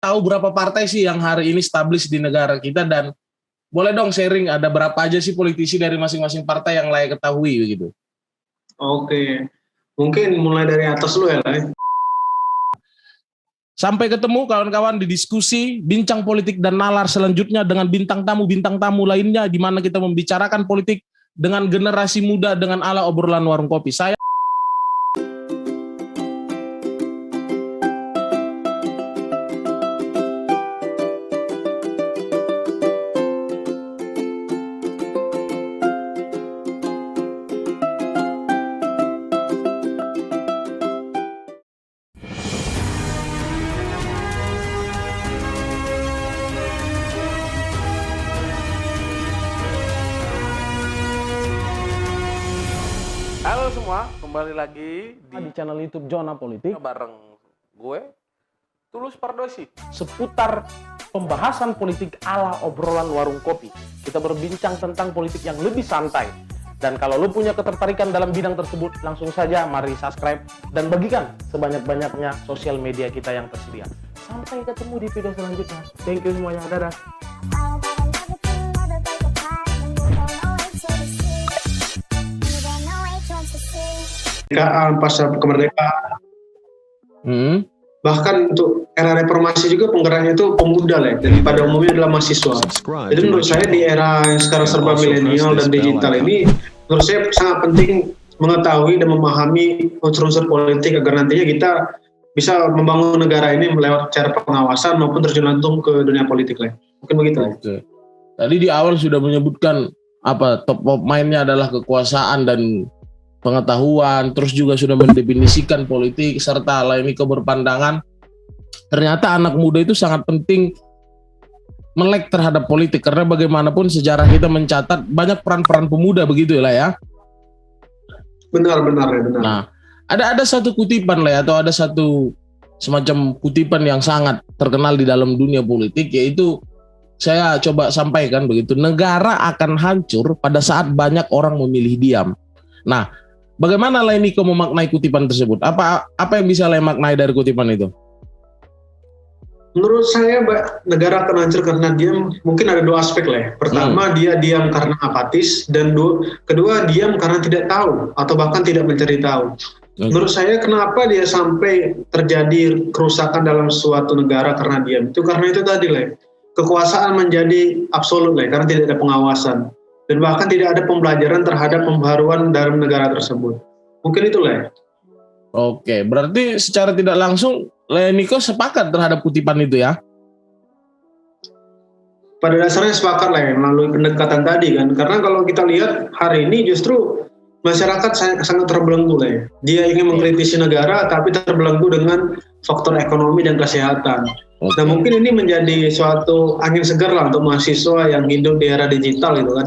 tahu berapa partai sih yang hari ini established di negara kita, dan boleh dong sharing ada berapa aja sih politisi dari masing-masing partai yang layak ketahui begitu. Oke, mungkin mulai dari atas lu ya, Lai. Sampai ketemu kawan-kawan di diskusi bincang politik dan nalar selanjutnya dengan bintang tamu lainnya, di mana kita membicarakan politik dengan generasi muda dengan ala obrolan warung kopi. Saya Halo semua, kembali lagi di channel YouTube Zona Politik bareng gue, Tulus Pardosi. seputar pembahasan politik ala obrolan warung kopi. Kita berbincang tentang politik yang lebih santai. Dan kalau lo punya ketertarikan dalam bidang tersebut, langsung saja mari subscribe dan bagikan sebanyak-banyaknya sosial media kita yang tersedia. Sampai ketemu di video selanjutnya. Thank you semuanya, dadah. Pasca kemerdekaan. Bahkan untuk era reformasi juga penggeraknya itu pemuda lah, dan pada umumnya adalah mahasiswa. Jadi menurut saya di era yang sekarang serba milenial dan digital ini, menurut saya sangat penting mengetahui dan memahami unsur-unsur politik agar nantinya kita bisa membangun negara ini lewat cara pengawasan maupun terjun langsung ke dunia politik lah. Mungkin begitu. Oke. Tadi di awal sudah menyebutkan top of mind-nya adalah kekuasaan dan pengetahuan, terus juga sudah mendefinisikan politik serta Lainiko berpandangan ternyata anak muda itu sangat penting melek terhadap politik, karena bagaimanapun sejarah kita mencatat banyak peran-peran pemuda begitu ya. Benar. Nah, ada satu kutipan lah, atau ada satu semacam kutipan yang sangat terkenal di dalam dunia politik, yaitu saya coba sampaikan begitu: negara akan hancur pada saat banyak orang memilih diam. Nah, bagaimana Lainiko memaknai kutipan tersebut? Apa yang bisa Lai maknai dari kutipan itu? Menurut saya negara akan hancur karena diam, mungkin ada dua aspek lah ya. Pertama, dia diam karena apatis, dan kedua diam karena tidak tahu atau bahkan tidak mencari tahu. Menurut saya kenapa dia sampai terjadi kerusakan dalam suatu negara karena diam, itu karena itu tadi lah, kekuasaan menjadi absolut lah, karena tidak ada pengawasan. Dan bahkan tidak ada pembelajaran terhadap pembaharuan dalam negara tersebut. Mungkin itulah. Oke, berarti secara tidak langsung Lainiko sepakat terhadap kutipan itu ya? Pada dasarnya sepakat lah melalui pendekatan tadi kan. Karena kalau kita lihat hari ini justru masyarakat sangat terbelenggu lah ya. Dia ingin mengkritisi negara tapi terbelenggu dengan faktor ekonomi dan kesehatan. Nah mungkin ini menjadi suatu angin segar lah untuk mahasiswa yang hidup di era digital gitu kan.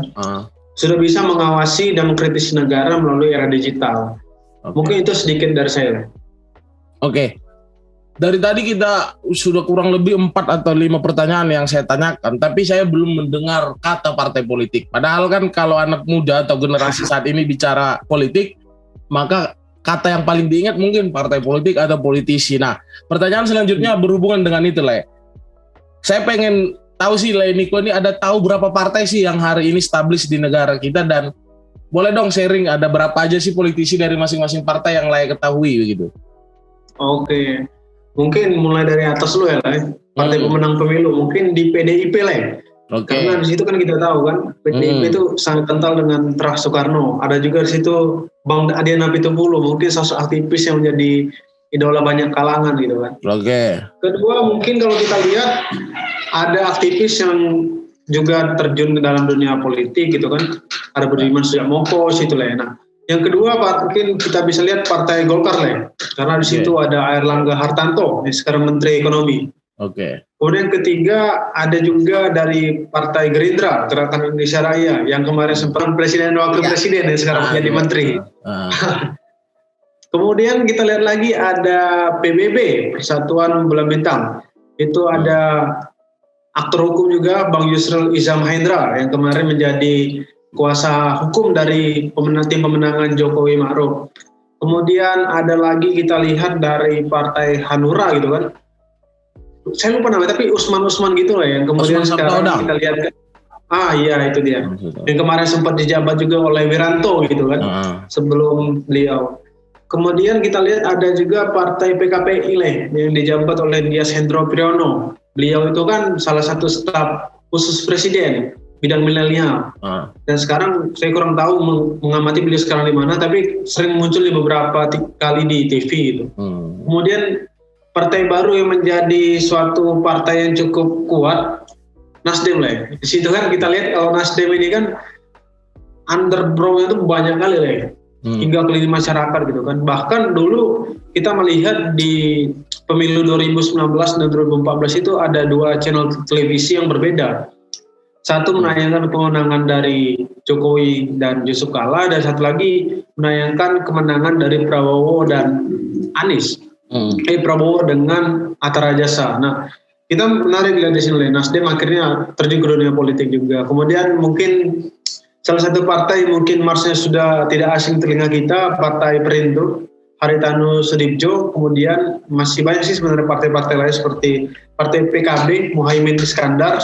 Sudah bisa mengawasi dan mengkritisi negara melalui era digital. Mungkin itu sedikit dari saya. Oke. Dari tadi kita sudah kurang lebih 4 atau 5 pertanyaan yang saya tanyakan, tapi saya belum mendengar kata partai politik. Padahal kan kalau anak muda atau generasi saat ini bicara politik, maka kata yang paling diingat mungkin partai politik atau politisi. Nah, pertanyaan selanjutnya berhubungan dengan itu, Le. Saya pengen tahu sih, Lainiko ini ada tahu berapa partai sih yang hari ini established di negara kita, dan boleh dong sharing ada berapa aja sih politisi dari masing-masing partai yang layak ketahui begitu. Oke. Mungkin mulai dari atas lu ya, Le. Partai pemenang pemilu, mungkin di PDIP lah ya. Karena di situ kan kita tahu kan, PDIP itu sangat kental dengan Terah Soekarno. Ada juga di situ Bang Adian Apitupulu, mungkin sosok aktivis yang menjadi idola banyak kalangan gitu kan. Kedua mungkin kalau kita lihat ada aktivis yang juga terjun ke dalam dunia politik gitu kan. Ada Budiman Sujatmoko situ lah ya. Nah, yang kedua mungkin kita bisa lihat Partai Golkar lah ya. Karena di situ ada Airlangga Hartarto, yang sekarang Menteri Ekonomi. Kemudian ketiga ada juga dari Partai Gerindra, Gerakan Indonesia Raya, yang kemarin sempat presiden dan wakil presiden yang sekarang menjadi menteri. Kemudian kita lihat lagi ada PBB, Persatuan Bulan Bintang. Itu ada aktor hukum juga Bang Yusril Iza Mahendra yang kemarin menjadi kuasa hukum dari tim pemenangan Jokowi Ma'ruf. Kemudian ada lagi kita lihat dari Partai Hanura gitu kan. saya lupa namanya, tapi Usman gitu lah yang kemudian Usman sekarang Sabtaodang. kita lihat iya itu dia. Yang kemarin sempat dijabat juga oleh Wiranto gitu kan, sebelum beliau. Kemudian kita lihat ada juga partai PKPI yang dijabat oleh Dias Hendro Priyono. Beliau itu kan salah satu staf khusus presiden bidang milenial. Dan sekarang saya kurang tahu mengamati beliau sekarang di mana, tapi sering muncul di beberapa kali di TV itu. Kemudian partai baru yang menjadi suatu partai yang cukup kuat, Nasdem lah. Di situ kan kita lihat kalau Nasdem ini kan underground itu banyak kali lah. Hingga ke lini masyarakat gitu kan. Bahkan dulu kita melihat di pemilu 2019 dan 2014 itu ada 2 channel televisi yang berbeda. Satu menayangkan kemenangan dari Jokowi dan Yusuf Kala, dan satu lagi menayangkan kemenangan dari Prabowo dan Anies. Prabowo dengan Hatta Rajasa. Nah, kita menarik lihat di sini, Nasdem akhirnya terjun ke dunia politik juga. Kemudian mungkin salah satu partai mungkin marsnya sudah tidak asing telinga kita, Partai Perindo, Haritanu Sudibjo. Kemudian masih banyak sih sebenarnya partai-partai lain seperti Partai PKB, Muhaimin Iskandar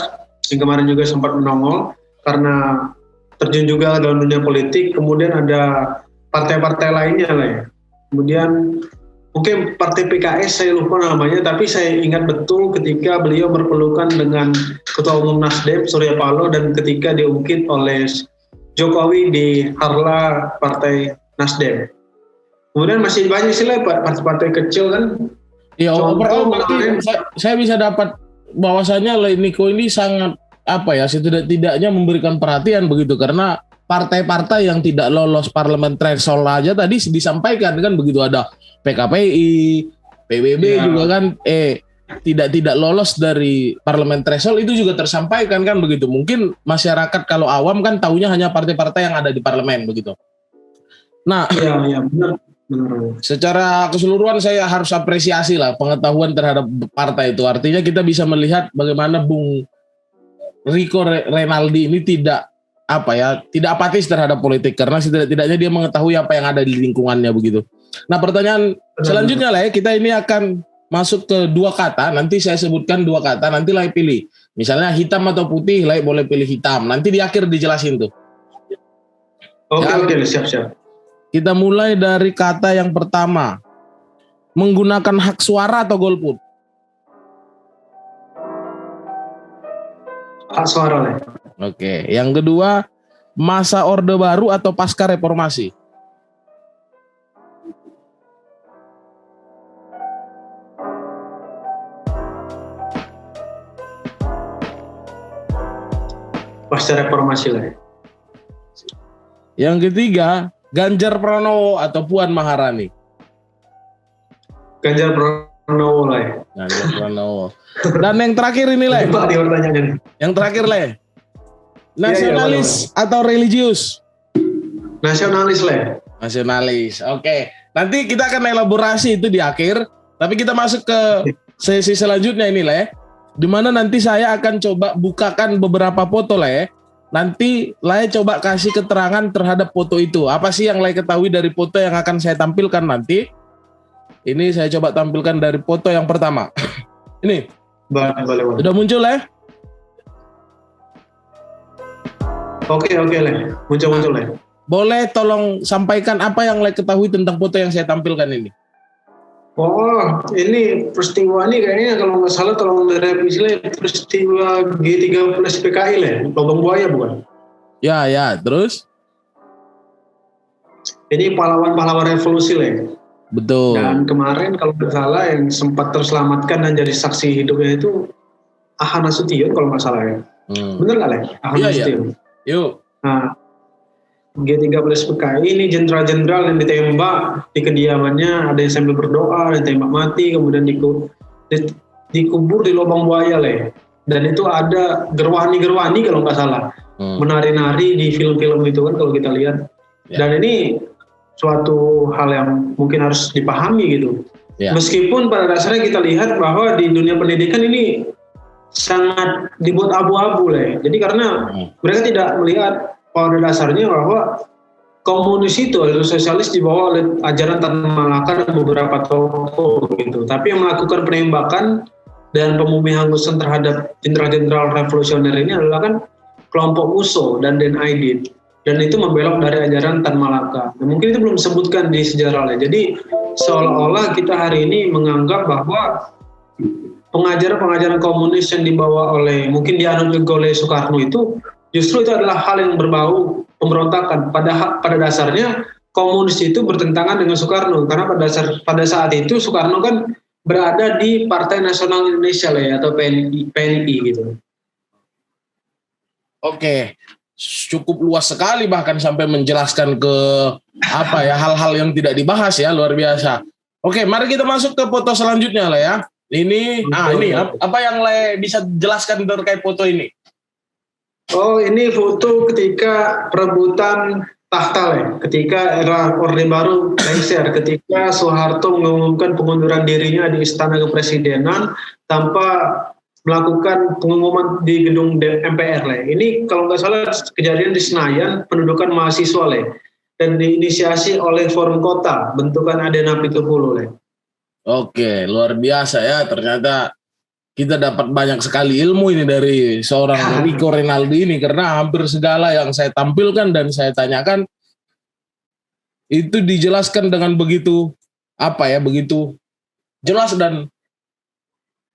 yang kemarin juga sempat menongol karena terjun juga dalam dunia politik. Kemudian ada partai-partai lainnya lah ya. Kemudian mungkin Partai PKS saya lupa namanya, tapi saya ingat betul ketika beliau berpelukan dengan Ketua Umum Nasdem Surya Paloh dan ketika diungkit oleh Jokowi di Harla Partai Nasdem. Kemudian masih banyak sih lah partai-partai kecil kan. Iya, overall saya bisa dapat bahwasanya Niko ini sangat setidak-tidaknya memberikan perhatian begitu, karena partai-partai yang tidak lolos parlemen threshold aja tadi disampaikan kan begitu, ada PKPI, PBB juga kan tidak lolos dari parlemen threshold itu juga tersampaikan kan begitu. Mungkin masyarakat kalau awam kan taunya hanya partai-partai yang ada di parlemen begitu. Nah, iya benar. Secara keseluruhan saya harus apresiasi lah pengetahuan terhadap partai itu. Artinya kita bisa melihat bagaimana Bung Rico Renaldi ini tidak apatis terhadap politik, karena setidaknya dia mengetahui apa yang ada di lingkungannya begitu. Nah, pertanyaan selanjutnya lah ya, kita ini akan masuk ke 2 kata. Nanti saya sebutkan 2 kata, nanti lah pilih. Misalnya hitam atau putih, lah boleh pilih hitam. Nanti di akhir dijelasin tuh. Oke, siap. Kita mulai dari kata yang pertama. Menggunakan hak suara atau golput? Hak suara lah. Oke. Yang kedua, masa Orde Baru atau pasca reformasi? Pasca reformasi lah. Yang ketiga, Ganjar Pranowo atau Puan Maharani? Ganjar Pranowo lah ya. Ganjar Pranowo. Dan yang terakhir ini lah. Yang terakhir lah. Nasionalis atau religius? Nasionalis lah. Nasionalis. Oke. Nanti kita akan elaborasi itu di akhir. Tapi kita masuk ke sesi selanjutnya ini lah ya. Dimana nanti saya akan coba bukakan beberapa foto lah ya. Nanti Lai coba kasih keterangan terhadap foto itu. Apa sih yang Lai ketahui dari foto yang akan saya tampilkan nanti? Ini saya coba tampilkan dari foto yang pertama. Ini. Boleh. Sudah muncul ya? Oke lah. Muncul lah. Boleh tolong sampaikan apa yang Lai ketahui tentang foto yang saya tampilkan ini? Oh, ini peristiwa ini kayaknya kalau nggak salah tolong direvisi lah, peristiwa G13 PKI lah, Lubang Buaya bukan? Ya, terus? Ini pahlawan-pahlawan revolusi lah. Betul. Dan kemarin kalau nggak salah yang sempat terselamatkan dan jadi saksi hidupnya itu Aha Nasution kalau nggak salah ya. Bener nggak lah? Aha Nasution. Yuk. Nah, G13 PKI ini jenderal-jenderal yang ditembak di kediamannya, ada yang sambil berdoa, ada yang tembak mati, kemudian dikubur di Lubang Buaya lah. Dan itu ada gerwani-gerwani kalau nggak salah, menari-nari di film-film itu kan kalau kita lihat. Dan ini suatu hal yang mungkin harus dipahami gitu. Meskipun pada dasarnya kita lihat bahwa di dunia pendidikan ini sangat dibuat abu-abu lah. Jadi karena mereka tidak melihat pada dasarnya bahwa komunis itu atau sosialis dibawa oleh ajaran Tan Malaka dan beberapa tokoh gitu. Tapi yang melakukan penembakan dan pembumihangusan terhadap jenderal-jenderal revolusioner ini adalah kan kelompok musuh dan Den Aidid, dan itu membelok dari ajaran Tan Malaka. Nah, mungkin itu belum disebutkan di sejarahnya. Jadi seolah-olah kita hari ini menganggap bahwa pengajaran-pengajaran komunis yang dibawa oleh, mungkin dianut juga oleh Soekarno itu justru itu adalah hal yang berbau pemberontakan. Pada dasarnya komunis itu bertentangan dengan Soekarno, karena pada saat itu Soekarno kan berada di Partai Nasional Indonesia lah ya, atau PNI gitu. Oke, cukup luas sekali, bahkan sampai menjelaskan ke hal-hal yang tidak dibahas ya, luar biasa. Oke, mari kita masuk ke foto selanjutnya lah ya. Ini apa yang Le bisa jelaskan terkait foto ini? Oh, ini foto ketika perebutan tahta Le, ketika era Orde Baru lengser, ketika Soeharto mengumumkan pengunduran dirinya di Istana Kepresidenan tanpa melakukan pengumuman di gedung MPR Le. Ini kalau nggak salah kejadian di Senayan, pendudukan mahasiswa Le, dan diinisiasi oleh Forum Kota, bentukan Adena Pitupulu Le. Oke, luar biasa ya, ternyata kita dapat banyak sekali ilmu ini dari seorang Rico Rinaldi ini, karena hampir segala yang saya tampilkan dan saya tanyakan itu dijelaskan dengan begitu begitu jelas dan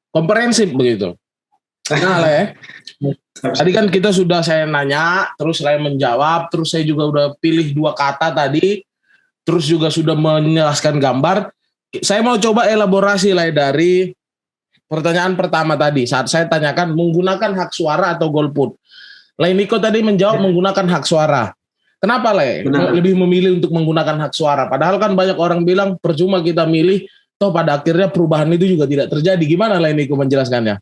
komprehensif begitu. Nah, Le, tadi kan saya nanya, terus saya menjawab, terus saya juga udah pilih 2 kata tadi, terus juga sudah menjelaskan gambar. Saya mau coba elaborasi Le dari pertanyaan pertama tadi saat saya tanyakan menggunakan hak suara atau golput. Le Niko tadi menjawab menggunakan hak suara. Kenapa Le lebih memilih untuk menggunakan hak suara? Padahal kan banyak orang bilang percuma kita milih, toh pada akhirnya perubahan itu juga tidak terjadi. Gimana Le Niko menjelaskannya?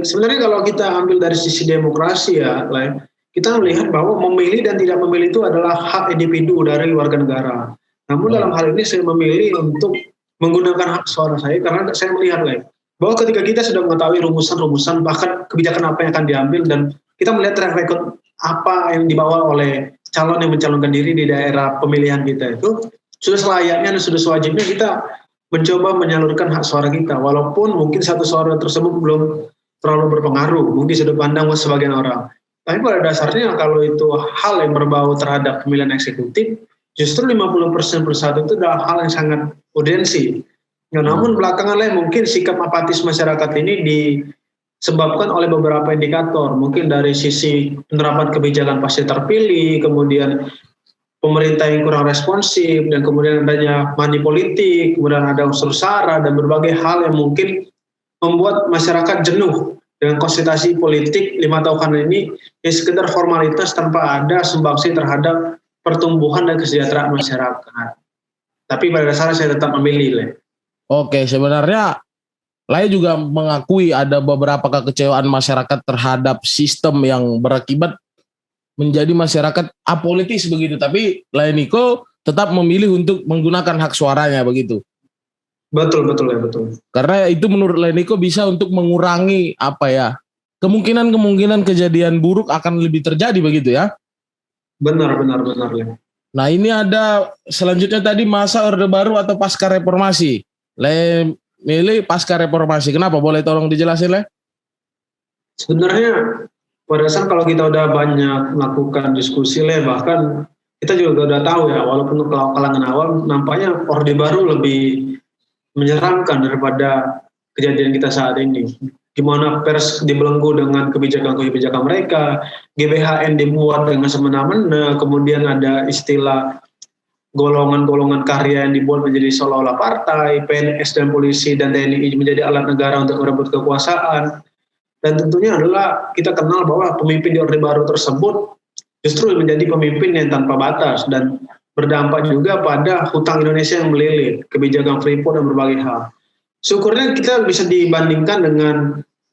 Sebenarnya kalau kita ambil dari sisi demokrasi ya, Le, kita melihat bahwa memilih dan tidak memilih itu adalah hak individu dari warga negara. Namun dalam hal ini saya memilih untuk menggunakan hak suara saya karena saya melihat Le, bahwa ketika kita sudah mengetahui rumusan-rumusan bahkan kebijakan apa yang akan diambil, dan kita melihat track record apa yang dibawa oleh calon yang mencalonkan diri di daerah pemilihan kita, itu sudah selayaknya dan sudah sewajibnya kita mencoba menyalurkan hak suara kita, walaupun mungkin satu suara tersebut belum terlalu berpengaruh mungkin sudut pandang sebagian orang. Tapi pada dasarnya kalau itu hal yang berbau terhadap pemilihan eksekutif, justru 50% plus 1 itu adalah hal yang sangat urgensi. Ya, namun belakangan mungkin sikap apatis masyarakat ini disebabkan oleh beberapa indikator. Mungkin dari sisi penerapan kebijakan pasca terpilih, kemudian pemerintah yang kurang responsif, dan kemudian adanya money politik, kemudian ada unsur SARA, dan berbagai hal yang mungkin membuat masyarakat jenuh dengan konsultasi politik 5 tahun ini yang sekedar formalitas tanpa ada sumbangsi terhadap pertumbuhan dan kesejahteraan masyarakat. Tapi pada dasarnya saya tetap memilih Le. Oke, sebenarnya saya juga mengakui ada beberapa kekecewaan masyarakat terhadap sistem yang berakibat menjadi masyarakat apolitis begitu. Tapi Le Niko tetap memilih untuk menggunakan hak suaranya begitu. Betul. Karena itu menurut Le Niko bisa untuk mengurangi kemungkinan kejadian buruk akan lebih terjadi begitu ya. Benar Le. Nah, ini ada selanjutnya tadi masa Orde Baru atau pasca reformasi. Le milih pasca reformasi. Kenapa? Boleh tolong dijelasin Le? Sebenarnya pada saat kalau kita udah banyak melakukan diskusi Le, bahkan kita juga udah tahu ya, walaupun kalau kalangan awam nampaknya Orde Baru lebih menyeramkan daripada kejadian kita saat ini. Gimana pers dibelenggu dengan kebijakan-kebijakan mereka, GBHN dibuat dengan semena-mena, kemudian ada istilah golongan-golongan karya yang dibuat menjadi seolah-olah partai, PNS dan polisi dan TNI menjadi alat negara untuk merebut kekuasaan. Dan tentunya adalah kita kenal bahwa pemimpin di Orde Baru tersebut justru menjadi pemimpin yang tanpa batas dan berdampak juga pada hutang Indonesia yang melilit, kebijakan Freeport dan berbagai hal. Syukurnya kita bisa dibandingkan dengan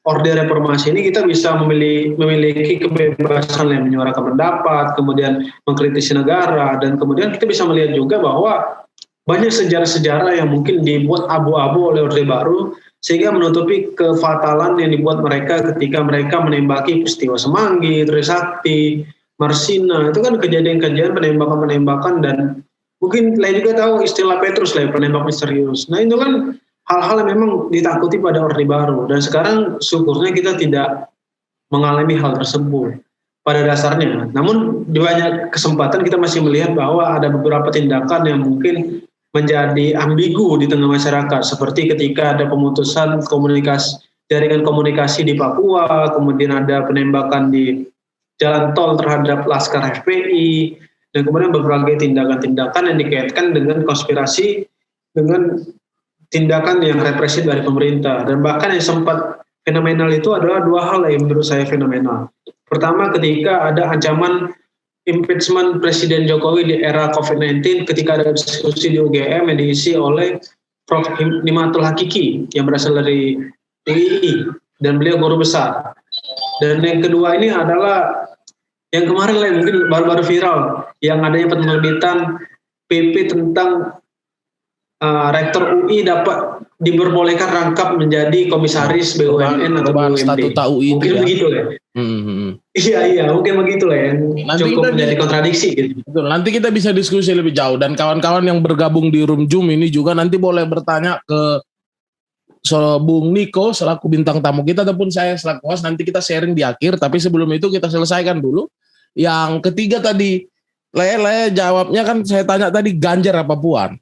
Orde Reformasi ini, kita bisa memiliki kebebasan yang menyuarakan pendapat, kemudian mengkritisi negara, dan kemudian kita bisa melihat juga bahwa banyak sejarah-sejarah yang mungkin dibuat abu-abu oleh Orde Baru sehingga menutupi kefatalan yang dibuat mereka ketika mereka menembaki peristiwa Semanggi, Trisakti, Marsina. Itu kan kejadian-kejadian penembakan-penembakan dan Mungkin lain juga tahu istilah Petrus lah, penembak misterius. Nah itu kan hal-hal yang memang ditakuti pada Orde Baru. Dan sekarang syukurnya kita tidak mengalami hal tersebut pada dasarnya. Namun di banyak kesempatan kita masih melihat bahwa ada beberapa tindakan yang mungkin menjadi ambigu di tengah masyarakat. Seperti ketika ada pemutusan jaringan komunikasi di Papua, kemudian ada penembakan di jalan tol terhadap Laskar FPI, dan kemudian berbagai tindakan-tindakan yang dikaitkan dengan konspirasi, dengan tindakan yang represif dari pemerintah. Dan bahkan yang sempat fenomenal itu adalah dua hal yang menurut saya fenomenal. Pertama, ketika ada ancaman impeachment Presiden Jokowi di era COVID-19 ketika ada diskusi di UGM yang diisi oleh Prof. Himatul Hakiki yang berasal dari UII dan beliau guru besar. Dan yang kedua ini adalah yang kemarin lah mungkin baru-baru viral yang adanya penerbitan PP tentang rektor UI dapat diperbolehkan rangkap menjadi komisaris BUMN atau BUMD. Statuta UI mungkin itu begitu ya. Iya, mungkin begitu lah ya. Cukup menjadi kontradiksi gitu. Betul, nanti kita bisa diskusi lebih jauh dan kawan-kawan yang bergabung di Room Zoom ini juga nanti boleh bertanya ke Bung Niko selaku bintang tamu kita ataupun saya selaku host, nanti kita sharing di akhir. Tapi sebelum itu kita selesaikan dulu. Yang ketiga tadi, Le jawabnya kan saya tanya tadi Ganjar apa Puan?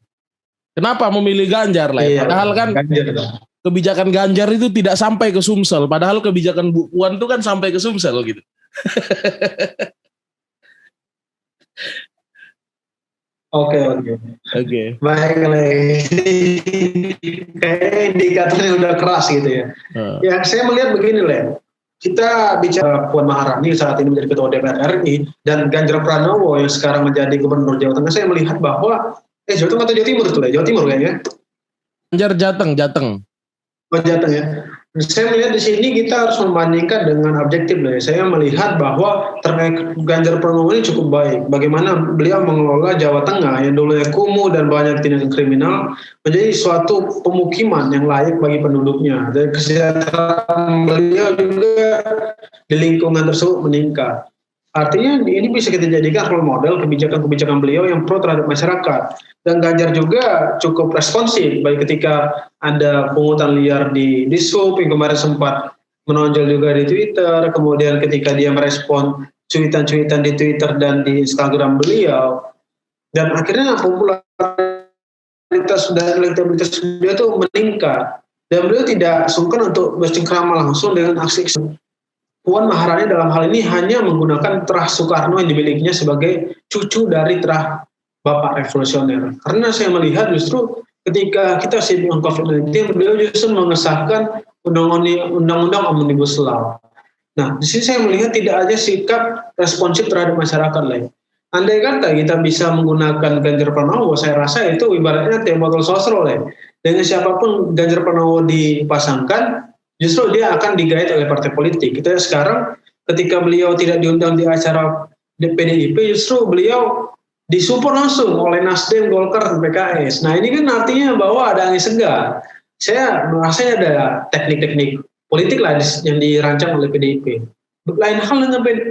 Kenapa memilih Ganjar, Le? Iya, padahal kan Ganjar. Kebijakan Ganjar itu tidak sampai ke Sumsel, padahal kebijakan Bu Puan itu kan sampai ke Sumsel gitu. Oke. Baik, Le. Kayaknya indikatornya udah keras gitu ya. Ya, saya melihat begini, Le. Kita bicara Puan Maharani saat ini menjadi Ketua DPR RI dan Ganjar Pranowo yang sekarang menjadi Gubernur Jawa Tengah, saya melihat bahwa Jawa Tengah atau Jawa Timur itu, Le? Jawa Timur kayaknya. Ganjar Jateng. Oh, Jateng ya. Saya melihat di sini kita harus membandingkan dengan objektif, Le. Saya melihat bahwa terkait Ganjar Pranowo ini cukup baik. Bagaimana beliau mengelola Jawa Tengah yang dulunya kumuh dan banyak tindakan kriminal menjadi suatu pemukiman yang layak bagi penduduknya. Dan kesejahteraan beliau juga di lingkungan tersebut meningkat. Artinya ini bisa kita jadikan role model kebijakan-kebijakan beliau yang pro terhadap masyarakat. Dan Ganjar juga cukup responsif, baik ketika ada pungutan liar di Dishub yang kemarin sempat menonjol juga di Twitter, kemudian ketika dia merespon cuitan-cuitan di Twitter dan di Instagram beliau, dan akhirnya popularitas dan elektabilitas beliau itu meningkat. Dan beliau tidak sungkan untuk bercengkrama langsung dengan aksi. Puan Maharani dalam hal ini hanya menggunakan terah Soekarno yang dimilikinya sebagai cucu dari terah Bapak Revolusioner. Karena saya melihat justru ketika kita sidang COVID-19, beliau justru mengesahkan undang-undang Omnibus Law. Nah, di sini saya melihat tidak ada sikap responsif terhadap masyarakat lain. Andai kata kita bisa menggunakan Ganjar Pranowo, saya rasa itu ibaratnya teh botol sosro lain. Dengan siapapun Ganjar Pranowo dipasangkan, justru dia akan digait oleh partai politik. Kita sekarang ketika beliau tidak diundang di acara PDIP, justru beliau disupport langsung oleh Nasdem, Golkar, dan PKS. Nah ini kan artinya bahwa ada angin segar. Saya merasa ada teknik-teknik politik lah yang dirancang oleh PDIP. Lain hal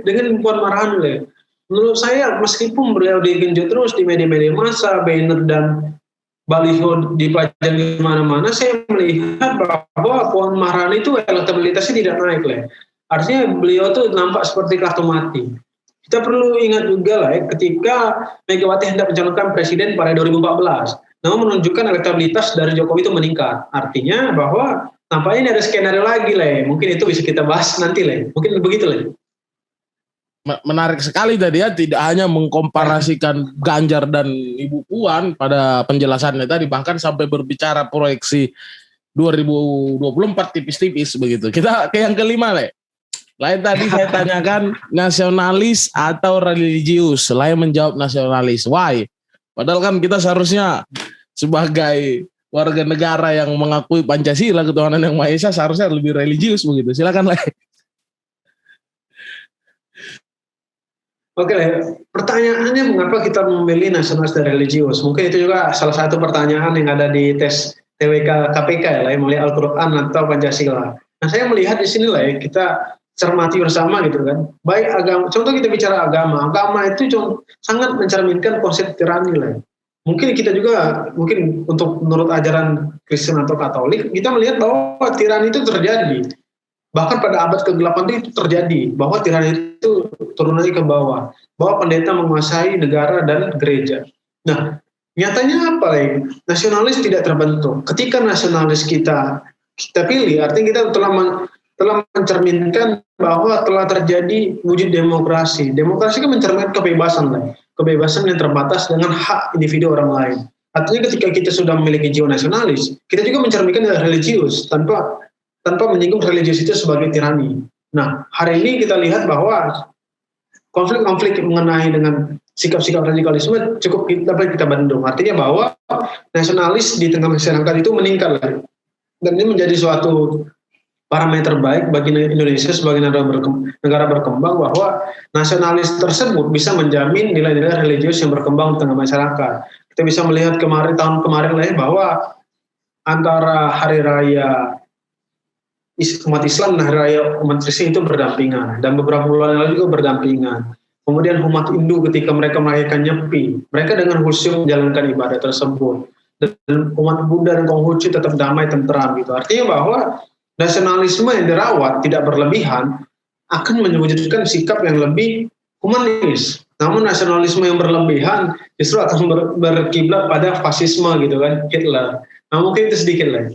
dengan Puan Maharani. Menurut saya meskipun beliau digenjot terus di media-media massa, banner dan baliho dipajang di mana-mana, saya melihat bahwa Puan Maharani itu elektabilitasnya tidak naik lah. Artinya beliau tuh nampak seperti kartu mati. Kita perlu ingat juga lah ya, ketika Megawati hendak mencalonkan presiden pada 2014, namun menunjukkan elektabilitas dari Jokowi itu meningkat. Artinya bahwa nampaknya ini ada skenario lagi lah ya. Mungkin itu bisa kita bahas nanti lah ya. Mungkin begitu lah ya. Menarik sekali tadi ya, tidak hanya mengkomparasikan Ganjar dan Ibu Puan pada penjelasannya tadi, bahkan sampai berbicara proyeksi 2024 tipis-tipis begitu. Kita ke yang kelima lah. Lain tadi saya tanyakan nasionalis atau religius, lain menjawab nasionalis. Why? Padahal kan kita seharusnya sebagai warga negara yang mengakui Pancasila, ketuhanan yang Maha Esa, seharusnya lebih religius begitu. Silakan lah. Oke, pertanyaannya mengapa kita memilih nasionalis dan religius? Mungkin itu juga salah satu pertanyaan yang ada di tes TWK KPK ya, yang melihat Al-Quran atau Pancasila. Nah, saya melihat di sini lah ya, kita cermati bersama gitu kan. Baik agama, contoh kita bicara agama itu sangat mencerminkan konsep tirani lah. mungkin kita juga mungkin untuk menurut ajaran Kristen atau Katolik kita melihat bahwa tirani itu terjadi. Bahkan pada abad ke-8 itu terjadi bahwa tirani itu turun lagi ke bawah, bahwa pendeta menguasai negara dan gereja. Nah, nyatanya apa lagi? Nasionalis tidak terbentuk. Ketika nasionalis kita pilih, artinya kita telah mencerminkan bahwa telah terjadi wujud demokrasi. Demokrasi kan mencerminkan kebebasan lah. Kebebasan yang terbatas dengan hak individu orang lain. Artinya ketika kita sudah memiliki jiwa nasionalis, kita juga mencerminkan religius tanpa menyinggung religius itu sebagai tirani. Nah, hari ini kita lihat bahwa konflik-konflik mengenai dengan sikap-sikap radikalisme cukup dapat kita bendung. Artinya bahwa nasionalis di tengah masyarakat itu meningkat lagi. Dan ini menjadi suatu parameter baik bagi Indonesia sebagai negara berkembang bahwa nasionalis tersebut bisa menjamin nilai-nilai religius yang berkembang di tengah masyarakat. Kita bisa melihat tahun kemarin lah bahwa antara hari raya umat Islam dan hari raya umat Kristen itu berdampingan, dan beberapa bulan lalu juga berdampingan. Kemudian umat Hindu ketika mereka merayakan Nyepi, mereka dengan khusyuk menjalankan ibadah tersebut. Dan umat Buddha dan Konghucu tetap damai tentram gitu. Artinya bahwa nasionalisme yang dirawat tidak berlebihan akan mewujudkan sikap yang lebih humanis. Namun nasionalisme yang berlebihan justru akan berkiblat pada fasisme gitu kan, Hitler. Nah mungkin itu sedikit lagi.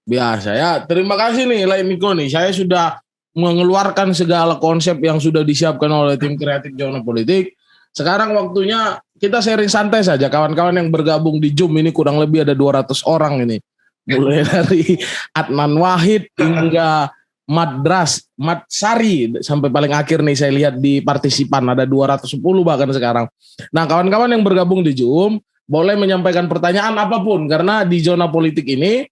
Biasa ya. Terima kasih nih Lai Niko nih. Saya sudah mengeluarkan segala konsep yang sudah disiapkan oleh tim kreatif Zona Politik. Sekarang waktunya kita sharing santai saja. Kawan-kawan yang bergabung di Zoom ini kurang lebih ada 200 orang ini. Mulai dari Adnan Wahid hingga Mat Sari sampai paling akhir nih saya lihat di partisipan ada 210 bahkan sekarang. Nah, kawan-kawan yang bergabung di Zoom boleh menyampaikan pertanyaan apapun karena di Zona Politik ini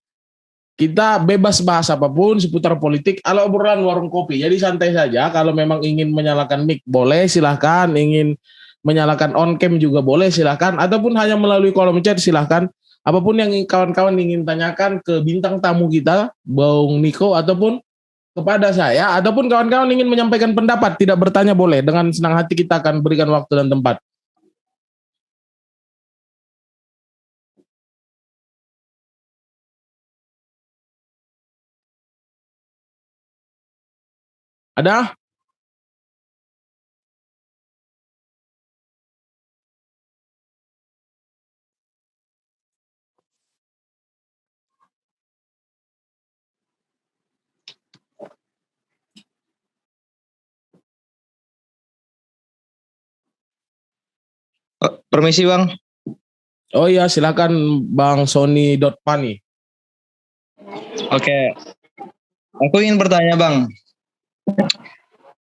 kita bebas bahas apapun seputar politik ala obrolan warung kopi. Jadi santai saja. Kalau memang ingin menyalakan mic boleh silahkan, ingin menyalakan on cam juga boleh silahkan, ataupun hanya melalui kolom chat silahkan. Apapun yang kawan-kawan ingin tanyakan ke bintang tamu kita, Bung Niko, ataupun kepada saya, ataupun kawan-kawan ingin menyampaikan pendapat, tidak bertanya boleh. Dengan senang hati kita akan berikan waktu dan tempat. Ada? Permisi Bang. Oh iya, silakan Bang Sony.Pani. Oke. Aku ingin bertanya Bang.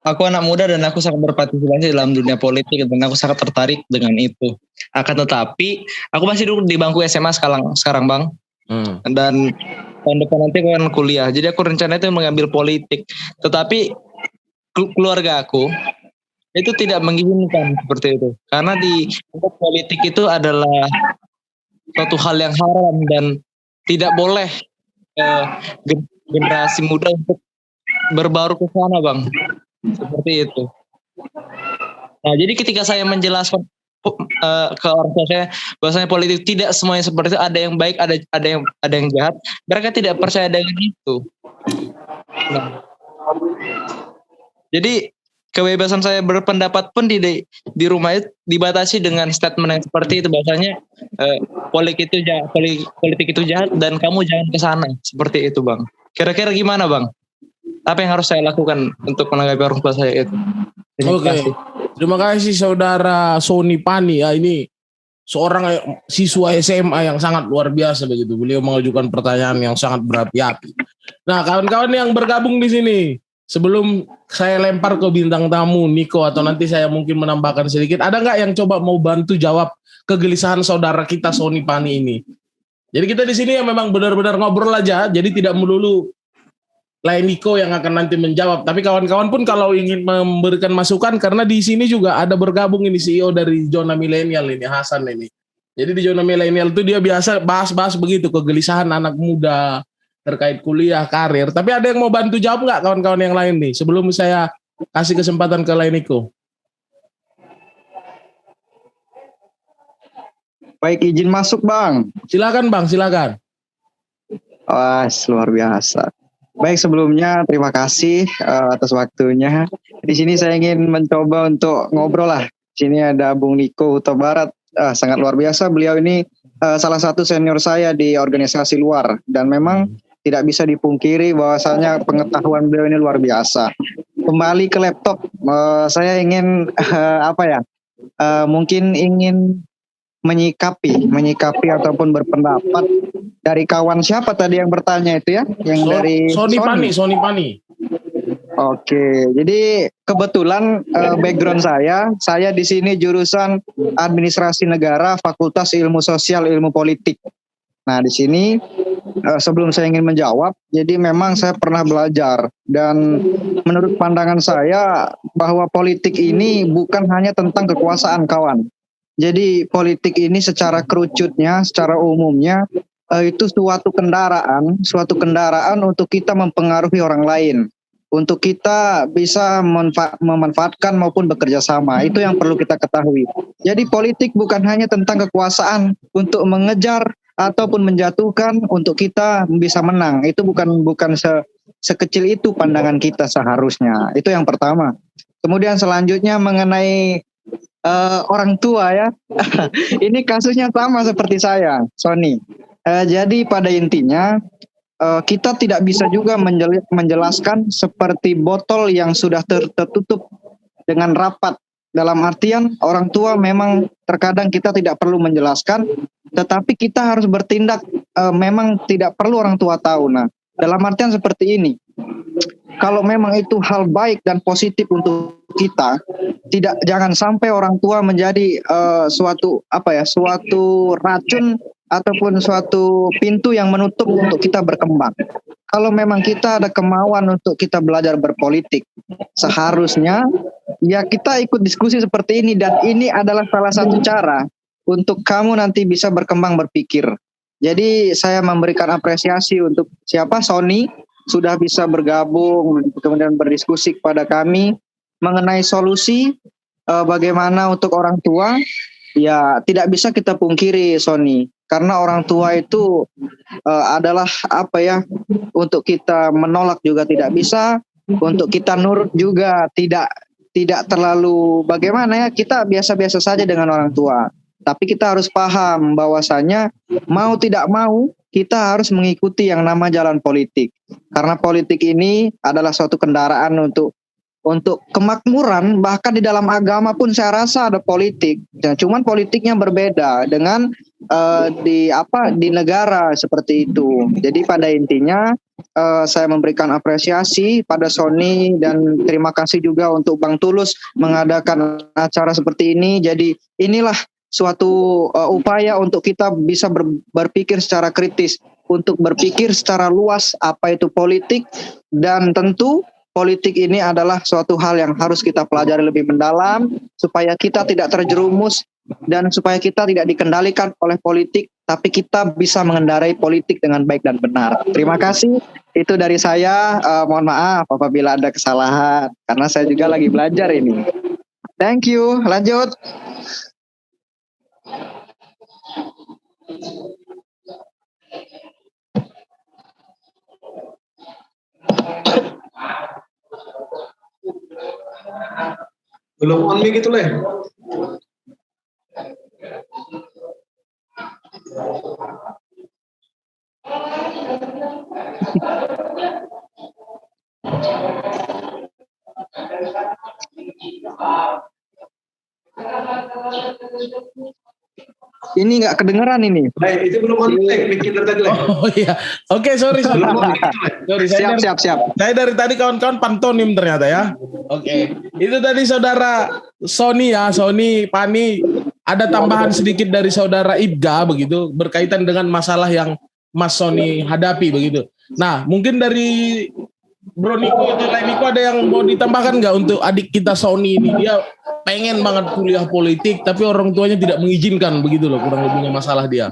Aku anak muda dan aku sangat berpartisipasi dalam dunia politik dan aku sangat tertarik dengan itu. Akan tetapi, aku masih duduk di bangku SMA sekarang Bang. Dan tahun depan nanti aku akan kuliah. Jadi aku rencana itu mengambil politik. Tetapi keluarga aku itu tidak menginginkan seperti itu. Karena di politik itu adalah suatu hal yang haram dan tidak boleh generasi muda untuk berbaru ke sana Bang. Seperti itu. Nah, jadi ketika saya menjelaskan ke orang tua saya bahwasanya politik tidak semuanya seperti itu, ada yang baik, ada yang jahat, mereka tidak percaya dengan itu. Nah, jadi kebebasan saya berpendapat pun di rumah itu dibatasi dengan statement yang seperti itu, bahwasanya politik itu jahat dan kamu jangan ke sana, seperti itu Bang. Kira-kira gimana Bang? Apa yang harus saya lakukan untuk menanggapi orang tua saya itu? Oke. Terima kasih saudara Sony Pani ya, ini seorang siswa SMA yang sangat luar biasa begitu. Beliau mengajukan pertanyaan yang sangat berapi-api. Nah, kawan-kawan yang bergabung di sini, sebelum saya lempar ke bintang tamu Niko atau nanti saya mungkin menambahkan sedikit, ada nggak yang coba mau bantu jawab kegelisahan saudara kita Sony Pani ini? Jadi kita di sini ya memang benar-benar ngobrol aja, jadi tidak melulu Lai Niko yang akan nanti menjawab. Tapi kawan-kawan pun kalau ingin memberikan masukan, karena di sini juga ada bergabung ini CEO dari Zona Milenial ini, Hasan ini. Jadi di Zona Milenial itu dia biasa bahas-bahas begitu, kegelisahan anak muda terkait kuliah, karir. Tapi ada yang mau bantu jawab nggak kawan-kawan yang lain nih? Sebelum saya kasih kesempatan ke Lai Niko. Baik, izin masuk Bang. Silakan Bang, silakan. Wah, luar biasa. Baik, sebelumnya terima kasih atas waktunya. Di sini saya ingin mencoba untuk ngobrol lah. Di sini ada Bung Niko Huta Barat. Sangat luar biasa. Beliau ini salah satu senior saya di organisasi luar. Dan memang tidak bisa dipungkiri bahwasanya pengetahuan beliau ini luar biasa. Kembali ke laptop, saya ingin mungkin ingin menyikapi ataupun berpendapat dari kawan siapa tadi yang bertanya itu ya, yang dari Sony Pani. Oke, jadi kebetulan background saya di sini jurusan Administrasi Negara, Fakultas Ilmu Sosial Ilmu Politik. Nah, di sini sebelum saya ingin menjawab, jadi memang saya pernah belajar dan menurut pandangan saya bahwa politik ini bukan hanya tentang kekuasaan, kawan. Jadi politik ini secara kerucutnya, secara umumnya itu suatu kendaraan untuk kita mempengaruhi orang lain, untuk kita bisa memanfaatkan maupun bekerja sama. Itu yang perlu kita ketahui. Jadi politik bukan hanya tentang kekuasaan untuk mengejar ataupun menjatuhkan untuk kita bisa menang. Itu bukan sekecil itu pandangan kita seharusnya. Itu yang pertama. Kemudian selanjutnya mengenai orang tua ya. Ini kasusnya sama seperti saya, Sony. Jadi pada intinya kita tidak bisa juga menjelaskan seperti botol yang sudah tertutup dengan rapat. Dalam artian orang tua memang terkadang kita tidak perlu menjelaskan, tetapi kita harus bertindak memang tidak perlu orang tua tahu. Nah, dalam artian seperti ini. Kalau memang itu hal baik dan positif untuk kita, jangan sampai orang tua menjadi suatu racun ataupun suatu pintu yang menutup untuk kita berkembang. Kalau memang kita ada kemauan untuk kita belajar berpolitik, seharusnya ya kita ikut diskusi seperti ini, dan ini adalah salah satu cara untuk kamu nanti bisa berkembang berpikir. Jadi saya memberikan apresiasi untuk siapa Sony sudah bisa bergabung kemudian berdiskusi kepada kami mengenai solusi bagaimana untuk orang tua. Ya tidak bisa kita pungkiri Sony, karena orang tua itu adalah untuk kita menolak juga tidak bisa, untuk kita nurut juga tidak terlalu bagaimana ya, kita biasa-biasa saja dengan orang tua. Tapi kita harus paham bahwasanya mau tidak mau kita harus mengikuti yang nama jalan politik. Karena politik ini adalah suatu kendaraan untuk kemakmuran, bahkan di dalam agama pun saya rasa ada politik. Ya, cuman politiknya berbeda dengan di negara seperti itu. Jadi pada intinya saya memberikan apresiasi pada Sony dan terima kasih juga untuk Bang Tulus mengadakan acara seperti ini. Jadi inilah suatu upaya untuk kita bisa berpikir secara kritis, untuk berpikir secara luas apa itu politik, dan tentu politik ini adalah suatu hal yang harus kita pelajari lebih mendalam supaya kita tidak terjerumus dan supaya kita tidak dikendalikan oleh politik, tapi kita bisa mengendarai politik dengan baik dan benar. Terima kasih, itu dari saya. Mohon maaf apabila ada kesalahan, karena saya juga lagi belajar ini. Thank you, lanjut. Belum on mic itu leh. Ini nggak kedengeran ini. Itu belum on mic, mic kita tadi leh. Oh iya. Oke, sorry. Belum on mic itu leh. Sorry, Siap. Saya dari tadi kawan-kawan pantonim ternyata ya. Oke. Itu tadi saudara Sony ya, Sony Pani. Ada tambahan sedikit dari saudara Ibga begitu berkaitan dengan masalah yang Mas Sony hadapi begitu. Nah, mungkin dari Bro Niko atau Teh Niko ada yang mau ditambahkan nggak untuk adik kita Sony ini? Dia pengen banget kuliah politik tapi orang tuanya tidak mengizinkan begitu loh, kurang lebihnya masalah dia.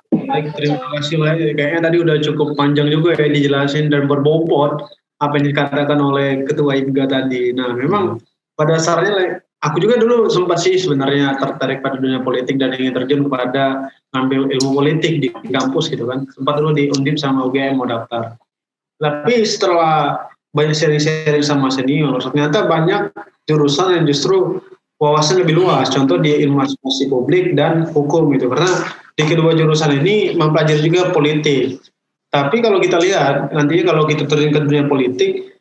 Baik, terima kasih lah. Kayaknya tadi udah cukup panjang juga ya dijelasin dan berbobot apa yang dikatakan oleh Ketua IPGA tadi. Nah, memang pada dasarnya Aku juga dulu sempat sih sebenarnya tertarik pada dunia politik dan ingin terjun kepada ngambil ilmu politik di kampus gitu kan. Sempat dulu di Undip sama UGM mau daftar. Tapi setelah banyak sharing-sharing sama senior, ternyata banyak jurusan yang justru wawasan lebih luas. Contoh di ilmu administrasi publik dan hukum gitu. Karena di kedua jurusan ini mempelajari juga politik. Tapi kalau kita lihat nantinya kalau kita terjun ke dunia politik,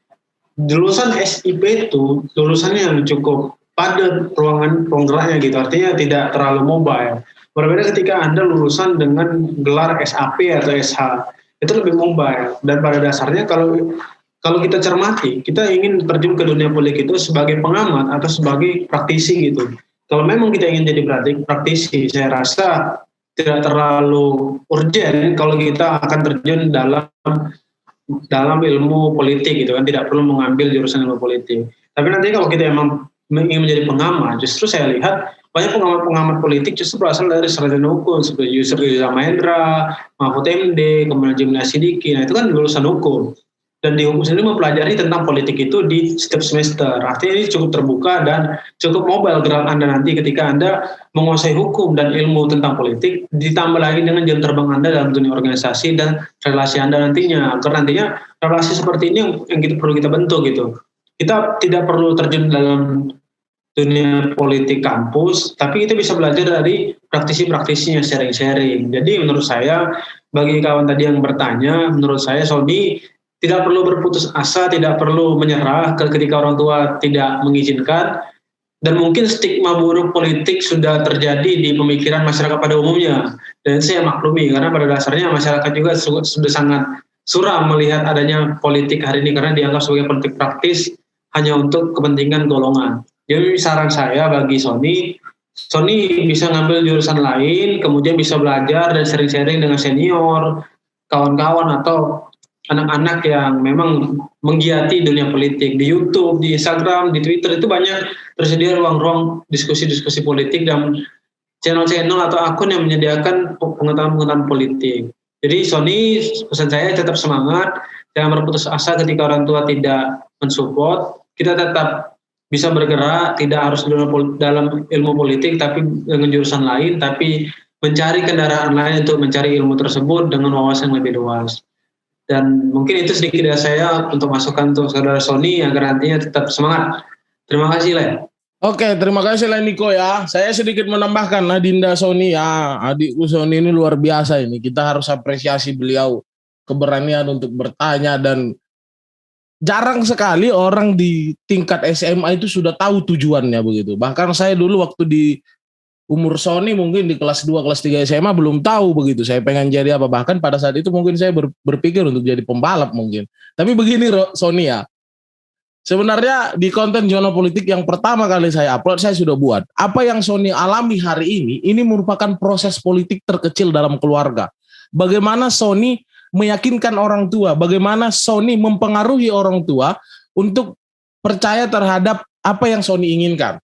jurusan SIP itu jurusannya yang cukup padat ruang geraknya gitu, artinya tidak terlalu mobile. Berbeda ketika Anda lulusan dengan gelar SAP atau SH, itu lebih mobile. Dan pada dasarnya kalau kita cermati, kita ingin terjun ke dunia politik itu sebagai pengamat atau sebagai praktisi gitu. Kalau memang kita ingin jadi praktisi, saya rasa tidak terlalu urgent kalau kita akan terjun dalam ilmu politik gitu kan, tidak perlu mengambil jurusan ilmu politik. Tapi nanti kalau kita emang ingin menjadi pengamat, justru saya lihat banyak pengamat politik justru berasal dari sarjana hukum seperti Yusuf Iza Mahendra, Mahfud MD, kemudian Jimna Sidiki. Nah itu kan lulusan hukum. Dan di hukum sendiri mempelajari tentang politik itu di setiap semester. Artinya ini cukup terbuka dan cukup mobile gerak Anda nanti ketika Anda menguasai hukum dan ilmu tentang politik, ditambah lagi dengan jam terbang Anda dalam dunia organisasi dan relasi Anda nantinya. Karena nantinya relasi seperti ini yang perlu kita bentuk gitu. Kita tidak perlu terjun dalam dunia politik kampus, tapi kita bisa belajar dari praktisi-praktisinya, sharing-sharing. Jadi menurut saya, bagi kawan tadi yang bertanya, menurut saya Sony tidak perlu berputus asa, tidak perlu menyerah ketika orang tua tidak mengizinkan, dan mungkin stigma buruk politik sudah terjadi di pemikiran masyarakat pada umumnya. Dan saya maklumi, karena pada dasarnya masyarakat juga sudah sangat suram melihat adanya politik hari ini, karena dianggap sebagai politik praktis, hanya untuk kepentingan golongan. Jadi saran saya bagi Sony bisa ngambil jurusan lain, kemudian bisa belajar dan sharing-sharing dengan senior, kawan-kawan atau anak-anak yang memang menggiati dunia politik. Di YouTube, di Instagram, di Twitter itu banyak tersedia ruang-ruang diskusi-diskusi politik dan channel-channel atau akun yang menyediakan pengetahuan-pengetahuan politik. Jadi Sony, pesan saya tetap semangat, jangan berputus asa ketika orang tua tidak mensupport. Kita tetap bisa bergerak, tidak harus dalam ilmu politik, tapi dengan jurusan lain, tapi mencari kendaraan lain untuk mencari ilmu tersebut dengan wawasan lebih luas. Dan mungkin itu sedikit dari saya untuk masukan untuk saudara Sony agar nantinya tetap semangat. Terima kasih, Len. Oke, terima kasih Len Niko ya. Saya sedikit menambahkan Adinda Sony ya. Adikku Sony ini luar biasa ini. Kita harus apresiasi beliau keberanian untuk bertanya dan jarang sekali orang di tingkat SMA itu sudah tahu tujuannya begitu. Bahkan saya dulu waktu di umur Sony mungkin di kelas 2, kelas 3 SMA belum tahu begitu. Saya pengen jadi apa. Bahkan pada saat itu mungkin saya berpikir untuk jadi pembalap mungkin. Tapi begini Sony ya. Sebenarnya di konten Zona Politik yang pertama kali saya upload, saya sudah buat. Apa yang Sony alami hari ini merupakan proses politik terkecil dalam keluarga. Bagaimana Sony meyakinkan orang tua, bagaimana Sony mempengaruhi orang tua untuk percaya terhadap apa yang Sony inginkan.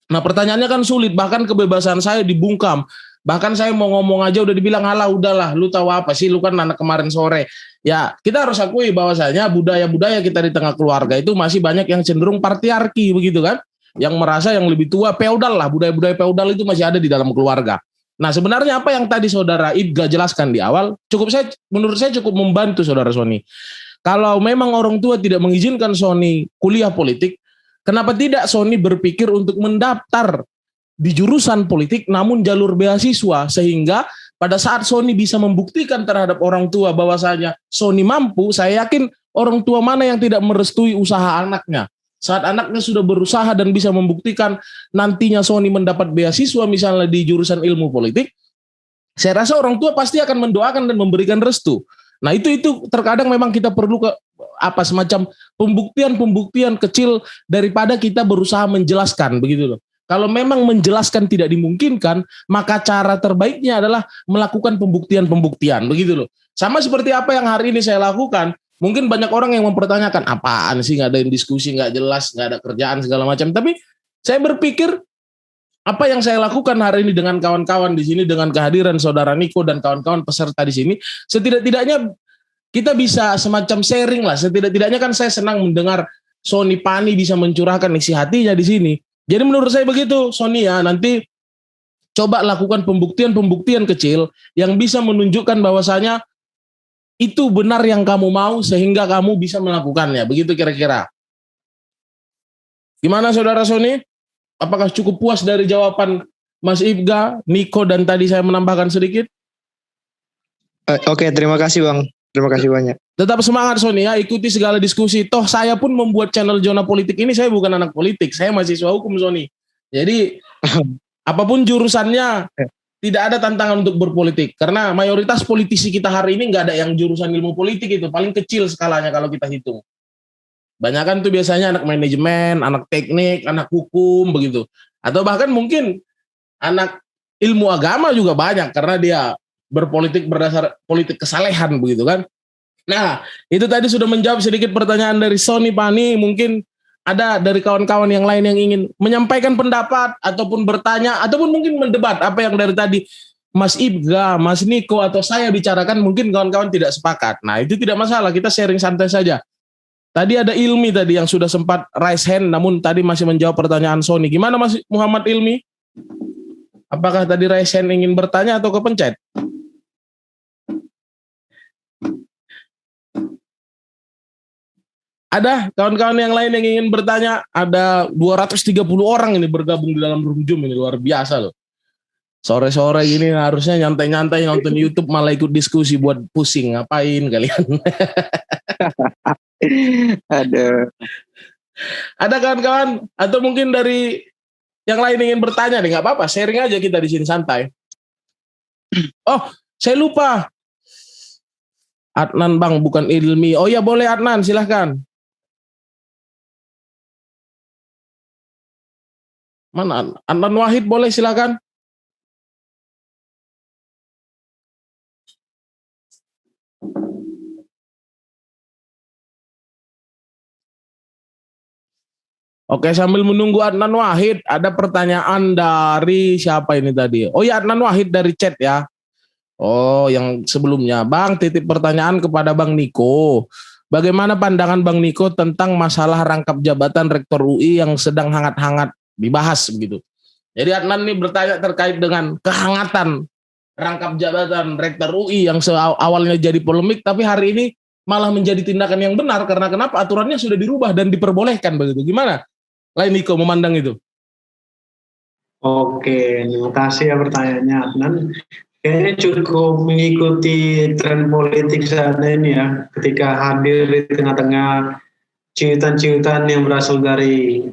Nah pertanyaannya kan sulit, bahkan kebebasan saya dibungkam. Bahkan saya mau ngomong aja udah dibilang, halah udahlah, lu tahu apa sih, lu kan anak kemarin sore. Ya kita harus akui bahwasanya budaya-budaya kita di tengah keluarga itu masih banyak yang cenderung patriarki begitu kan. Yang merasa yang lebih tua, feodal lah, budaya-budaya feodal itu masih ada di dalam keluarga. Nah sebenarnya apa yang tadi saudara Ibga jelaskan di awal, menurut saya cukup membantu saudara Sony. Kalau memang orang tua tidak mengizinkan Sony kuliah politik, kenapa tidak Sony berpikir untuk mendaftar di jurusan politik namun jalur beasiswa, sehingga pada saat Sony bisa membuktikan terhadap orang tua bahwasanya Sony mampu, saya yakin orang tua mana yang tidak merestui usaha anaknya. Saat anaknya sudah berusaha dan bisa membuktikan nantinya Sony mendapat beasiswa misalnya di jurusan ilmu politik, saya rasa orang tua pasti akan mendoakan dan memberikan restu. Nah itu terkadang memang kita perlu semacam pembuktian kecil daripada kita berusaha menjelaskan begitu loh. Kalau memang menjelaskan tidak dimungkinkan, maka cara terbaiknya adalah melakukan pembuktian begitu loh. Sama seperti apa yang hari ini saya lakukan. Mungkin banyak orang yang mempertanyakan, apaan sih nggak ada diskusi, nggak jelas, nggak ada kerjaan segala macam. Tapi saya berpikir apa yang saya lakukan hari ini dengan kawan-kawan di sini, dengan kehadiran saudara Niko dan kawan-kawan peserta di sini, setidak-tidaknya kita bisa semacam sharing lah. Setidak-tidaknya kan saya senang mendengar Sony Pani bisa mencurahkan isi hatinya di sini. Jadi menurut saya begitu, Sonia, nanti coba lakukan pembuktian-pembuktian kecil yang bisa menunjukkan bahwasanya itu benar yang kamu mau sehingga kamu bisa melakukannya. Begitu kira-kira. Gimana Saudara Sony? Apakah cukup puas dari jawaban Mas Ibga, Niko, dan tadi saya menambahkan sedikit? Oke, terima kasih Bang. Terima kasih banyak. Tetap semangat Sonia, ikuti segala diskusi. Toh saya pun membuat channel Zona Politik ini, saya bukan anak politik, saya mahasiswa hukum Sony. Jadi apapun jurusannya, tidak ada tantangan untuk berpolitik. Karena mayoritas politisi kita hari ini nggak ada yang jurusan ilmu politik itu, paling kecil skalanya kalau kita hitung. Banyakan tuh biasanya anak manajemen, anak teknik, anak hukum begitu. Atau bahkan mungkin anak ilmu agama juga banyak karena dia berpolitik berdasar politik kesalehan begitu kan. Nah, itu tadi sudah menjawab sedikit pertanyaan dari Sony Pani. Mungkin ada dari kawan-kawan yang lain yang ingin menyampaikan pendapat ataupun bertanya ataupun mungkin mendebat apa yang dari tadi Mas Ibga, Mas Niko atau saya bicarakan, mungkin kawan-kawan tidak sepakat. Nah, itu tidak masalah, kita sharing santai saja. Tadi ada Ilmi tadi yang sudah sempat raise hand, namun tadi masih menjawab pertanyaan Sony. Gimana Mas Muhammad Ilmi? Apakah tadi raise hand ingin bertanya atau kepencet? Ada kawan-kawan yang lain yang ingin bertanya? Ada 230 orang ini bergabung di dalam room Zoom ini, luar biasa loh. Sore-sore gini harusnya nyantai-nyantai nonton YouTube malah ikut diskusi buat pusing. Ngapain kalian? Ada kawan-kawan atau mungkin dari yang lain ingin bertanya nih, nggak apa-apa, sharing aja kita di sini santai. Oh, saya lupa. Adnan Bang, bukan Ilmi. Oh ya boleh Adnan, silahkan. Mana? Adnan Wahid boleh silahkan. Oke, sambil menunggu Adnan Wahid, ada pertanyaan dari siapa ini tadi? Oh ya, Adnan Wahid dari chat ya. Oh, yang sebelumnya. Bang, titip pertanyaan kepada Bang Niko. Bagaimana pandangan Bang Niko tentang masalah rangkap jabatan Rektor UI yang sedang hangat-hangat dibahas begitu? Jadi Adnan ini bertanya terkait dengan kehangatan rangkap jabatan Rektor UI yang awalnya jadi polemik, tapi hari ini malah menjadi tindakan yang benar karena kenapa? Aturannya sudah dirubah dan diperbolehkan begitu. Gimana? Lain Niko memandang itu. Oke, terima kasih ya pertanyaannya Adnan. Kayaknya cukup mengikuti tren politik saat ini ya, ketika hadir di tengah-tengah ciutan-ciutan yang berasal dari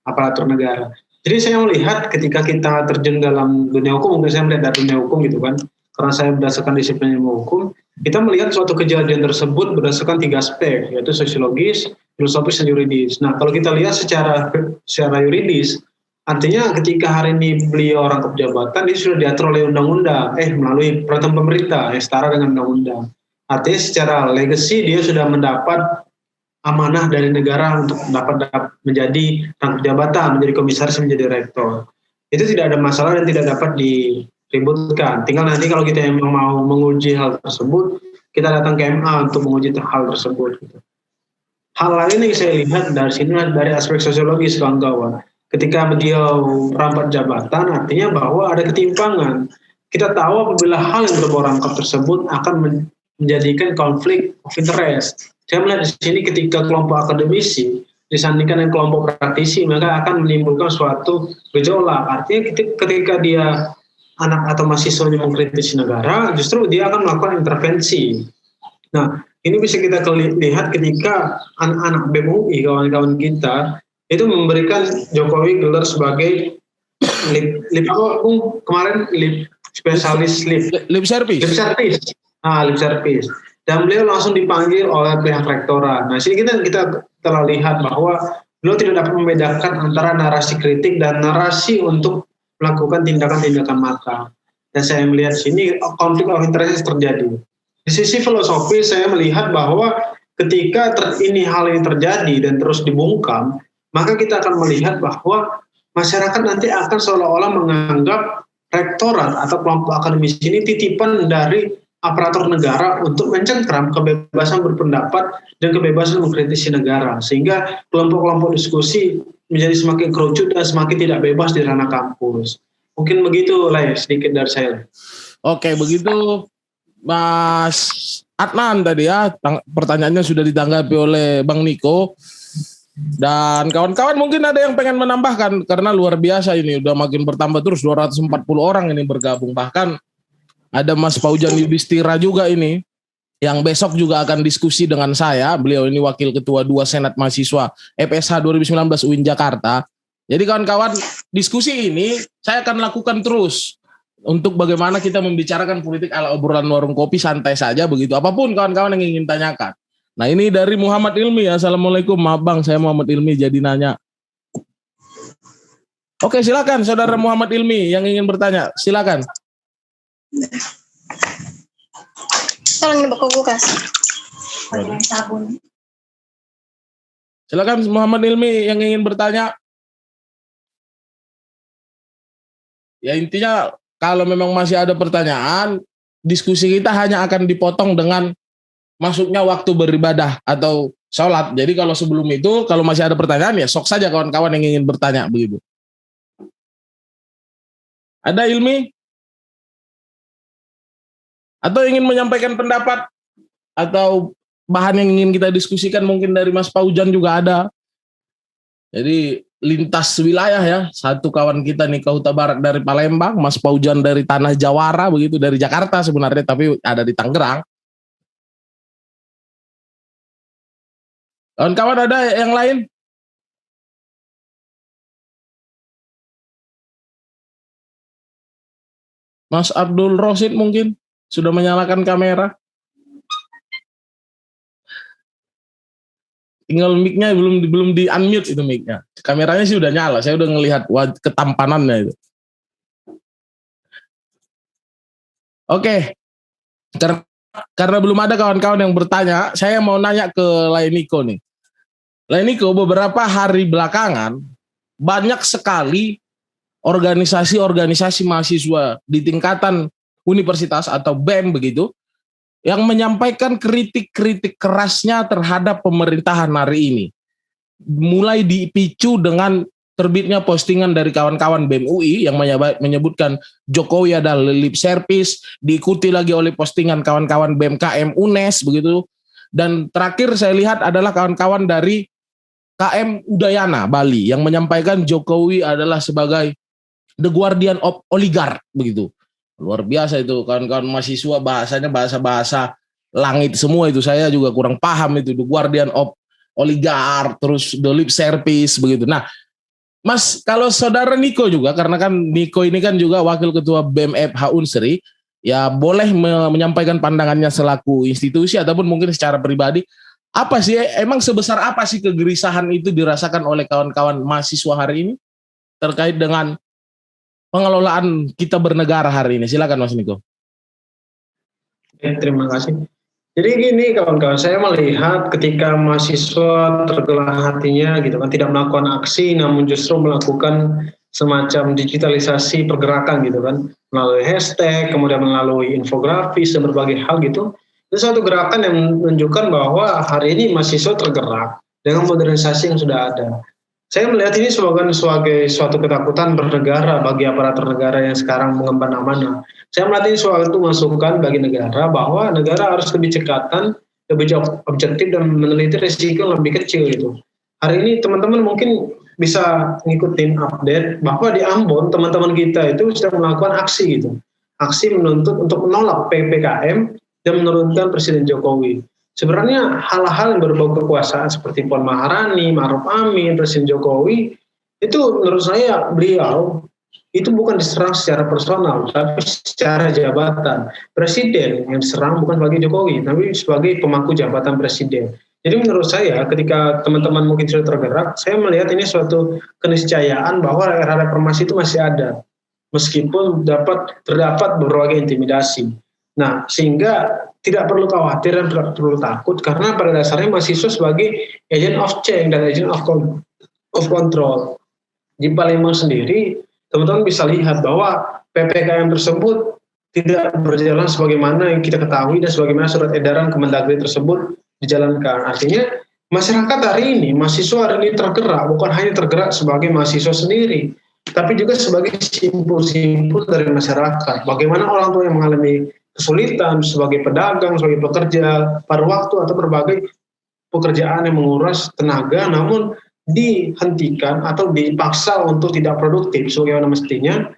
aparatur negara. Jadi saya melihat ketika kita terjun dalam dunia hukum, mungkin saya melihat dari dunia hukum gitu kan, karena saya berdasarkan disiplin ilmu hukum, kita melihat suatu kejadian tersebut berdasarkan 3 aspek, yaitu sosiologis, filosofis, dan yuridis. Nah, kalau kita lihat secara yuridis, artinya ketika hari ini beliau rangkap jabatan, ini sudah diatur oleh undang-undang, melalui peraturan pemerintah yang setara dengan undang-undang. Artinya secara legacy dia sudah mendapat amanah dari negara untuk dapat menjadi rangkap jabatan, menjadi komisaris, menjadi rektor. Itu tidak ada masalah dan tidak dapat diributkan. Tinggal nanti kalau kita memang mau menguji hal tersebut, kita datang ke MA untuk menguji hal tersebut. Hal lain yang saya lihat dari sini dari aspek sosiologis kawan-kawan. Ketika beliau rangkap jabatan, artinya bahwa ada ketimpangan. Kita tahu apabila hal yang berbau rangkap tersebut akan menjadikan konflik of interest. Saya melihat di sini ketika kelompok akademisi disandingkan dengan kelompok praktisi, maka akan menimbulkan suatu gejolak. Artinya ketika dia anak atau mahasiswanya mengkritisi negara, justru dia akan melakukan intervensi. Nah, ini bisa kita lihat ketika anak-anak BEM UI, kawan-kawan kita, itu memberikan Jokowi gelar sebagai lip service. Dan beliau langsung dipanggil oleh pihak rektorat. Nah, sini kita telah lihat bahwa beliau tidak dapat membedakan antara narasi kritik dan narasi untuk melakukan tindakan-tindakan makar. Dan saya melihat sini konflik of interest terjadi. Di sisi filosofi saya melihat bahwa ketika hal ini terjadi dan terus dibungkam, maka kita akan melihat bahwa masyarakat nanti akan seolah-olah menganggap rektorat atau kelompok akademis ini titipan dari aparatur negara untuk mencengkram kebebasan berpendapat dan kebebasan mengkritisi negara. Sehingga kelompok-kelompok diskusi menjadi semakin kerucut dan semakin tidak bebas di ranah kampus. Mungkin begitu lah ya, sedikit dari saya. Oke, begitu Mas Adnan tadi ya, pertanyaannya sudah ditanggapi oleh Bang Niko. Dan kawan-kawan mungkin ada yang pengen menambahkan, karena luar biasa ini, udah makin bertambah terus, 240 orang ini bergabung. Bahkan ada Mas Paujan Yudhistira juga ini, yang besok juga akan diskusi dengan saya. Beliau ini Wakil Ketua 2 Senat Mahasiswa FSH 2019 UIN Jakarta. Jadi kawan-kawan, diskusi ini saya akan lakukan terus untuk bagaimana kita membicarakan politik ala obrolan warung kopi, santai saja begitu. Apapun kawan-kawan yang ingin tanyakan. Nah ini dari Muhammad Ilmi. Assalamualaikum, maaf Bang, saya Muhammad Ilmi jadi nanya. Oke, silakan Saudara Muhammad Ilmi yang ingin bertanya, silakan. Tolong dibawa kulkas. Pakai sabun. Silakan Muhammad Ilmi yang ingin bertanya. Ya intinya kalau memang masih ada pertanyaan, diskusi kita hanya akan dipotong dengan masuknya waktu beribadah atau sholat. Jadi kalau sebelum itu, kalau masih ada pertanyaan ya sok saja kawan-kawan yang ingin bertanya begitu. Ada Ilmi? Atau ingin menyampaikan pendapat? Atau bahan yang ingin kita diskusikan mungkin dari Mas Paujan juga ada. Jadi lintas wilayah ya, satu kawan kita nih Huta Barat dari Palembang, Mas Paujan dari Tanah Jawara begitu, dari Jakarta sebenarnya tapi ada di Tangerang. Kawan-kawan ada yang lain? Mas Abdul Rosid mungkin sudah menyalakan kamera. Tinggal mic-nya belum di unmute itu mic-nya. Kameranya sih udah nyala, saya udah ngelihat ketampanannya itu. Oke. Karena belum ada kawan-kawan yang bertanya, saya mau nanya ke Lainiko nih. Lainiko, beberapa hari belakangan banyak sekali organisasi-organisasi mahasiswa di tingkatan universitas atau BEM begitu yang menyampaikan kritik-kritik kerasnya terhadap pemerintahan hari ini. Mulai dipicu dengan terbitnya postingan dari kawan-kawan BEM UI yang menyebutkan Jokowi adalah lip service, diikuti lagi oleh postingan kawan-kawan BMKM UNES begitu. Dan terakhir saya lihat adalah kawan-kawan dari KM Udayana Bali yang menyampaikan Jokowi adalah sebagai the guardian of oligarch begitu. Luar biasa itu kawan-kawan mahasiswa, bahasanya bahasa-bahasa langit semua itu, saya juga kurang paham itu, the guardian of oligarch, terus the lip service begitu. Nah Mas, kalau Saudara Niko juga, karena kan Niko ini kan juga Wakil Ketua BMFH Unsri, ya boleh menyampaikan pandangannya selaku institusi ataupun mungkin secara pribadi. Apa sih, emang sebesar apa sih kegelisahan itu dirasakan oleh kawan-kawan mahasiswa hari ini terkait dengan pengelolaan kita bernegara hari ini? Silakan Mas Niko. Terima kasih. Jadi gini kawan-kawan, saya melihat ketika mahasiswa tergelar hatinya gitu kan, tidak melakukan aksi namun justru melakukan semacam digitalisasi pergerakan gitu kan, melalui hashtag, kemudian melalui infografis dan berbagai hal gitu. Itu suatu gerakan yang menunjukkan bahwa hari ini mahasiswa tergerak dengan modernisasi yang sudah ada. Saya melihat ini sebagai suatu ketakutan bernegara bagi aparatur negara yang sekarang mengemban amanah. Saya melihat ini suatu masukan bagi negara bahwa negara harus lebih cekatan, lebih objektif dan meneliti risiko yang lebih kecil gitu. Hari ini teman-teman mungkin bisa ngikutin update bahwa di Ambon teman-teman kita itu sedang melakukan aksi gitu. Aksi menuntut untuk menolak PPKM dan menurunkan Presiden Jokowi. Sebenarnya hal-hal yang berbau kekuasaan seperti Puan Maharani, Ma'ruf Amin, Presiden Jokowi, itu menurut saya beliau itu bukan diserang secara personal, tapi secara jabatan. Presiden yang diserang bukan sebagai Jokowi, tapi sebagai pemangku jabatan presiden. Jadi menurut saya ketika teman-teman mungkin sudah tergerak, saya melihat ini suatu keniscayaan bahwa era reformasi itu masih ada, meskipun terdapat berbagai intimidasi. Nah, sehingga tidak perlu khawatir dan tidak perlu takut, karena pada dasarnya mahasiswa sebagai agent of change dan agent of control. Di Palembang sendiri, teman-teman bisa lihat bahwa PPKM tersebut tidak berjalan sebagaimana yang kita ketahui dan sebagaimana surat edaran Kemendagri tersebut dijalankan. Artinya masyarakat hari ini, mahasiswa hari ini tergerak, bukan hanya tergerak sebagai mahasiswa sendiri, tapi juga sebagai simpul-simpul dari masyarakat. Bagaimana orang tua yang mengalami kesulitan sebagai pedagang, sebagai pekerja, pada waktu atau berbagai pekerjaan yang menguras tenaga, namun dihentikan atau dipaksa untuk tidak produktif sebagaimana mestinya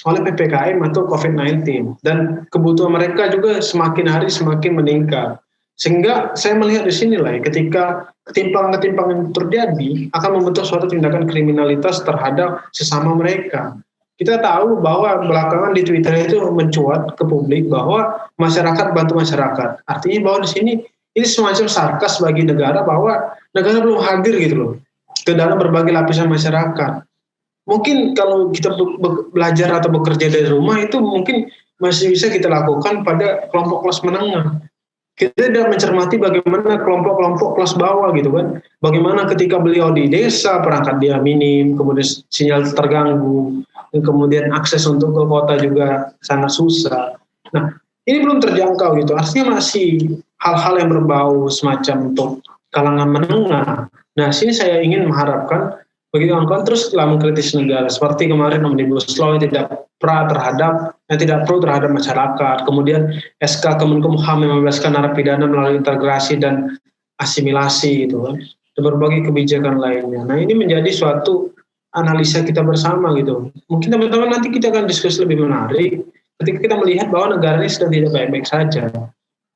oleh PPKM atau COVID-19. Dan kebutuhan mereka juga semakin hari semakin meningkat. Sehingga saya melihat di sini lah, ketika ketimpangan-ketimpangan yang terjadi akan membentuk suatu tindakan kriminalitas terhadap sesama mereka. Kita tahu bahwa belakangan di Twitter itu mencuat ke publik bahwa masyarakat bantu masyarakat. Artinya bahwa di sini ini semacam sarkas bagi negara bahwa negara belum hadir gitu loh ke dalam berbagai lapisan masyarakat. Mungkin kalau kita belajar atau bekerja dari rumah itu mungkin masih bisa kita lakukan pada kelompok kelas menengah. Kita tidak mencermati bagaimana kelompok-kelompok kelas bawah gitu kan. Bagaimana ketika beliau di desa perangkat dia minim, kemudian sinyal terganggu, dan kemudian akses untuk ke kota juga sangat susah. Nah, ini belum terjangkau gitu. Artinya masih hal-hal yang berbau semacam untuk kalangan menengah. Nah, sini saya ingin mengharapkan bagi kawan-kawan teruslah mengkritis negara seperti kemarin Omnibus Law yang tidak pro terhadap masyarakat. Kemudian SK Kemenkumham yang membebaskan narapidana melalui integrasi dan asimilasi gitu kan. Dan berbagai kebijakan lainnya. Nah, ini menjadi suatu analisa kita bersama gitu. Mungkin teman-teman nanti kita akan diskusi lebih menarik ketika kita melihat bahwa negara ini sedang tidak baik-baik saja.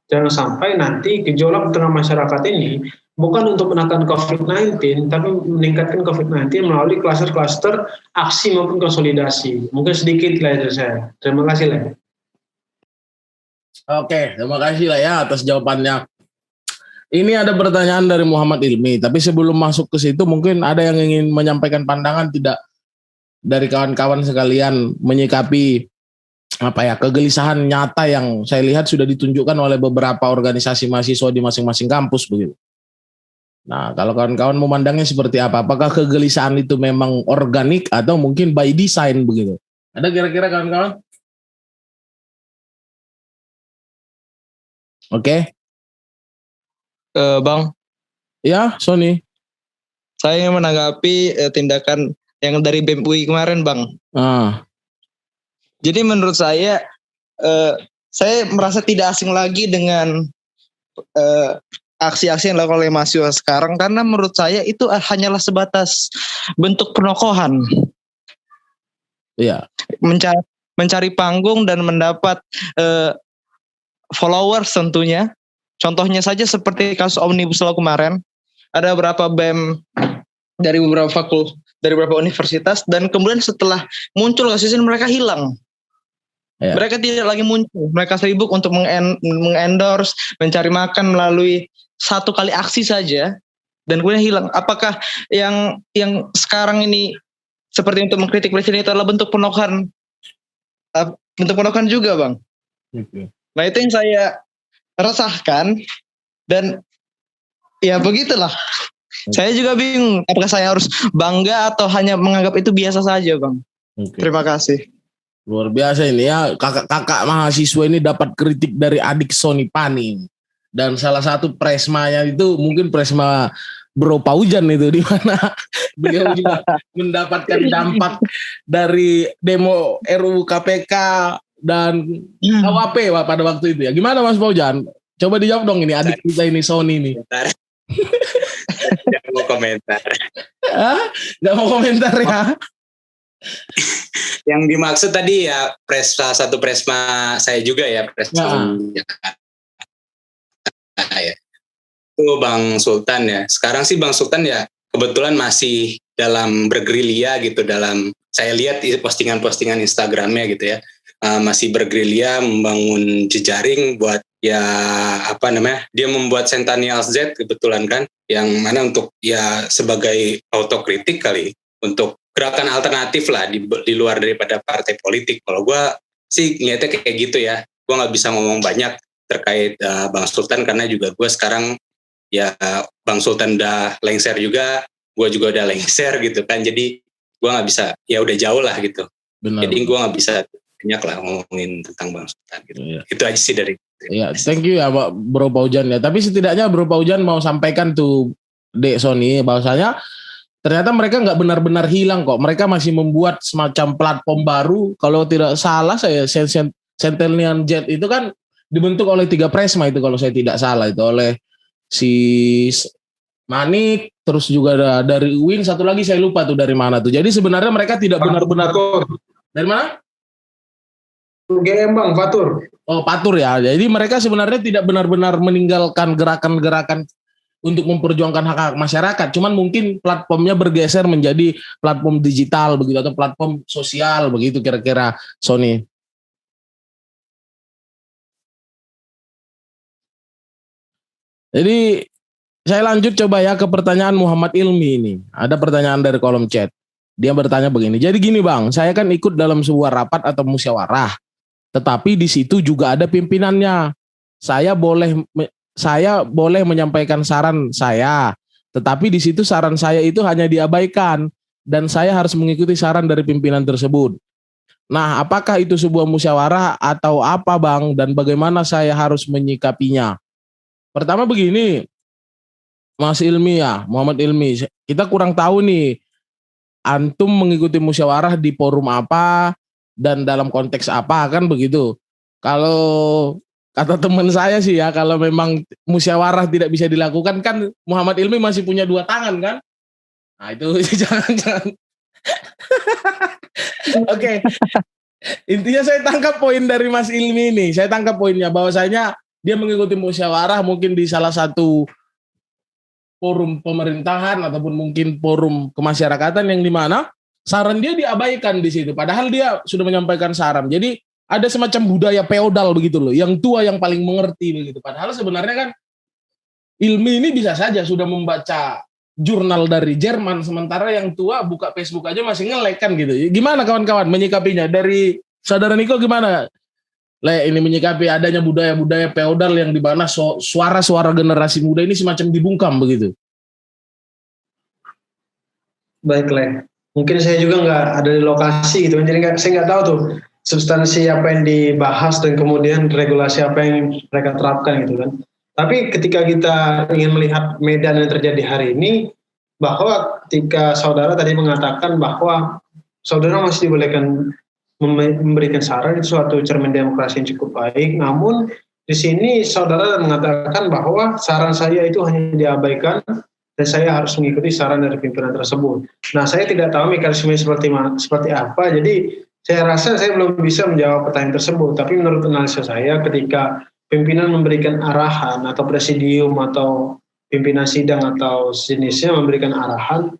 Jangan sampai nanti gejolak di tengah masyarakat ini bukan untuk menekan COVID-19, tapi meningkatkan COVID-19 melalui kluster-kluster aksi maupun konsolidasi. Mungkin sedikit lah itu saya. Terima kasih lah. Oke, terima kasih lah ya atas jawabannya. Ini ada pertanyaan dari Muhammad Ilmi, tapi sebelum masuk ke situ mungkin ada yang ingin menyampaikan pandangan tidak dari kawan-kawan sekalian menyikapi kegelisahan nyata yang saya lihat sudah ditunjukkan oleh beberapa organisasi mahasiswa di masing-masing kampus begitu. Nah, kalau kawan-kawan memandangnya seperti apa? Apakah kegelisahan itu memang organik atau mungkin by design begitu? Ada kira-kira kawan-kawan? Oke. Bang. Ya, Sony. Saya ingin menanggapi tindakan yang dari BEM UI kemarin, Bang. Jadi menurut saya merasa tidak asing lagi dengan aksi-aksi yang dilakukan oleh mahasiswa sekarang, karena menurut saya itu hanyalah sebatas bentuk penokohan. Iya. Mencari panggung dan mendapat followers tentunya. Contohnya saja seperti kasus Omnibus Law kemarin, ada beberapa BEM dari beberapa universitas, dan kemudian setelah muncul kasus ini mereka hilang. Ya. Mereka tidak lagi muncul. Mereka sibuk untuk mengendorse, mencari makan melalui satu kali aksi saja, dan kemudian hilang. Apakah yang sekarang ini seperti untuk mengkritik presiden itu adalah bentuk penokohan? Bentuk penokohan juga, Bang. Okay. Nah, itu yang saya resahkan, dan ya begitulah. Saya juga bingung, apakah saya harus bangga atau hanya menganggap itu biasa saja, Bang. Okay. Terima kasih. Luar biasa ini ya, kakak-kakak mahasiswa ini dapat kritik dari adik Sony Pani. Dan salah satu presmanya itu mungkin presma Bro Paujan itu, di mana beliau juga mendapatkan dampak dari demo RUU KPK dan KWP pada waktu itu ya. Gimana Mas Paujan? Coba dijawab dong ini adik kita ini Sony ini. Gak mau komentar. Gak mau komentar ya? Yang dimaksud tadi ya salah satu presma saya juga ya, presma Jakarta ya. Itu Bang Sultan ya. Sekarang sih Bang Sultan ya kebetulan masih dalam bergerilya gitu, dalam saya lihat postingan-postingan Instagramnya gitu ya, masih bergerilya membangun jejaring buat ya dia membuat Centennial Z kebetulan kan, yang mana untuk ya sebagai autokritik kali, untuk gerakan alternatif lah di luar daripada partai politik. Kalau gue sih ngeliatnya kayak gitu ya. Gue nggak bisa ngomong banyak terkait Bang Sultan, karena juga gue sekarang ya Bang Sultan udah lengser juga, gue juga udah lengser gitu kan. Jadi gue nggak bisa, ya udah jauh lah gitu. Benar. Jadi gue nggak bisa banyak lah ngomongin tentang Bang Sultan gitu. Iya. Itu aja sih dari. Iya, thank you ya Bro Paujan ya. Tapi setidaknya Bro Paujan mau sampaikan tuh Dek Sony, bahwasanya ternyata mereka nggak benar-benar hilang kok. Mereka masih membuat semacam platform baru. Kalau tidak salah saya Centennial Jet itu kan dibentuk oleh 3 Presma itu kalau saya tidak salah, itu oleh si Manik, terus juga ada dari UIN, satu lagi saya lupa tuh dari mana tuh. Jadi sebenarnya mereka tidak benar-benar dari mana? UGM Bang, Fatur. Oh, Patur ya. Jadi mereka sebenarnya tidak benar-benar meninggalkan gerakan-gerakan untuk memperjuangkan hak-hak masyarakat. Cuman mungkin platformnya bergeser menjadi platform digital begitu atau platform sosial begitu kira-kira, Sony. Jadi saya lanjut coba ya ke pertanyaan Muhammad Ilmi ini. Ada pertanyaan dari kolom chat. Dia bertanya begini. Jadi gini Bang, saya kan ikut dalam sebuah rapat atau musyawarah. Tetapi di situ juga ada pimpinannya. Saya boleh menyampaikan saran saya. Tetapi di situ saran saya itu hanya diabaikan. Dan saya harus mengikuti saran dari pimpinan tersebut. Nah, apakah itu sebuah musyawarah atau apa Bang? Dan bagaimana saya harus menyikapinya? Pertama begini, Mas Ilmi ya, Muhammad Ilmi, kita kurang tahu nih, antum mengikuti musyawarah di forum apa dan dalam konteks apa kan begitu. Kalau kata teman saya sih ya, kalau memang musyawarah tidak bisa dilakukan kan Muhammad Ilmi masih punya 2 tangan kan. Nah itu jangan. Oke. Intinya saya tangkap poin dari Mas Ilmi ini. Saya tangkap poinnya bahwasanya dia mengikuti musyawarah mungkin di salah satu forum pemerintahan ataupun mungkin forum kemasyarakatan yang di mana saran dia diabaikan di situ. Padahal dia sudah menyampaikan saran. Jadi ada semacam budaya feodal begitu loh. Yang tua yang paling mengerti begitu. Padahal sebenarnya kan Ilmi ini bisa saja sudah membaca jurnal dari Jerman, sementara yang tua buka Facebook aja masih nge-like kan gitu. Gimana kawan-kawan menyikapinya? Dari saudara Niko gimana? Ini menyikapi adanya budaya-budaya feodal yang di mana suara-suara generasi muda ini semacam dibungkam begitu. Baik, Le. Mungkin saya juga nggak ada di lokasi gitu, jadi saya nggak tahu tuh substansi apa yang dibahas dan kemudian regulasi apa yang mereka terapkan gitu kan. Tapi ketika kita ingin melihat medan yang terjadi hari ini, bahwa ketika saudara tadi mengatakan bahwa saudara masih dibolehkan memberikan saran, itu suatu cermin demokrasi yang cukup baik. Namun di sini saudara mengatakan bahwa saran saya itu hanya diabaikan dan saya harus mengikuti saran dari pimpinan tersebut. Nah, saya tidak tahu mekanisme seperti apa. Jadi saya rasa saya belum bisa menjawab pertanyaan tersebut. Tapi menurut analisa saya, ketika pimpinan memberikan arahan atau presidium atau pimpinan sidang atau sejenisnya memberikan arahan,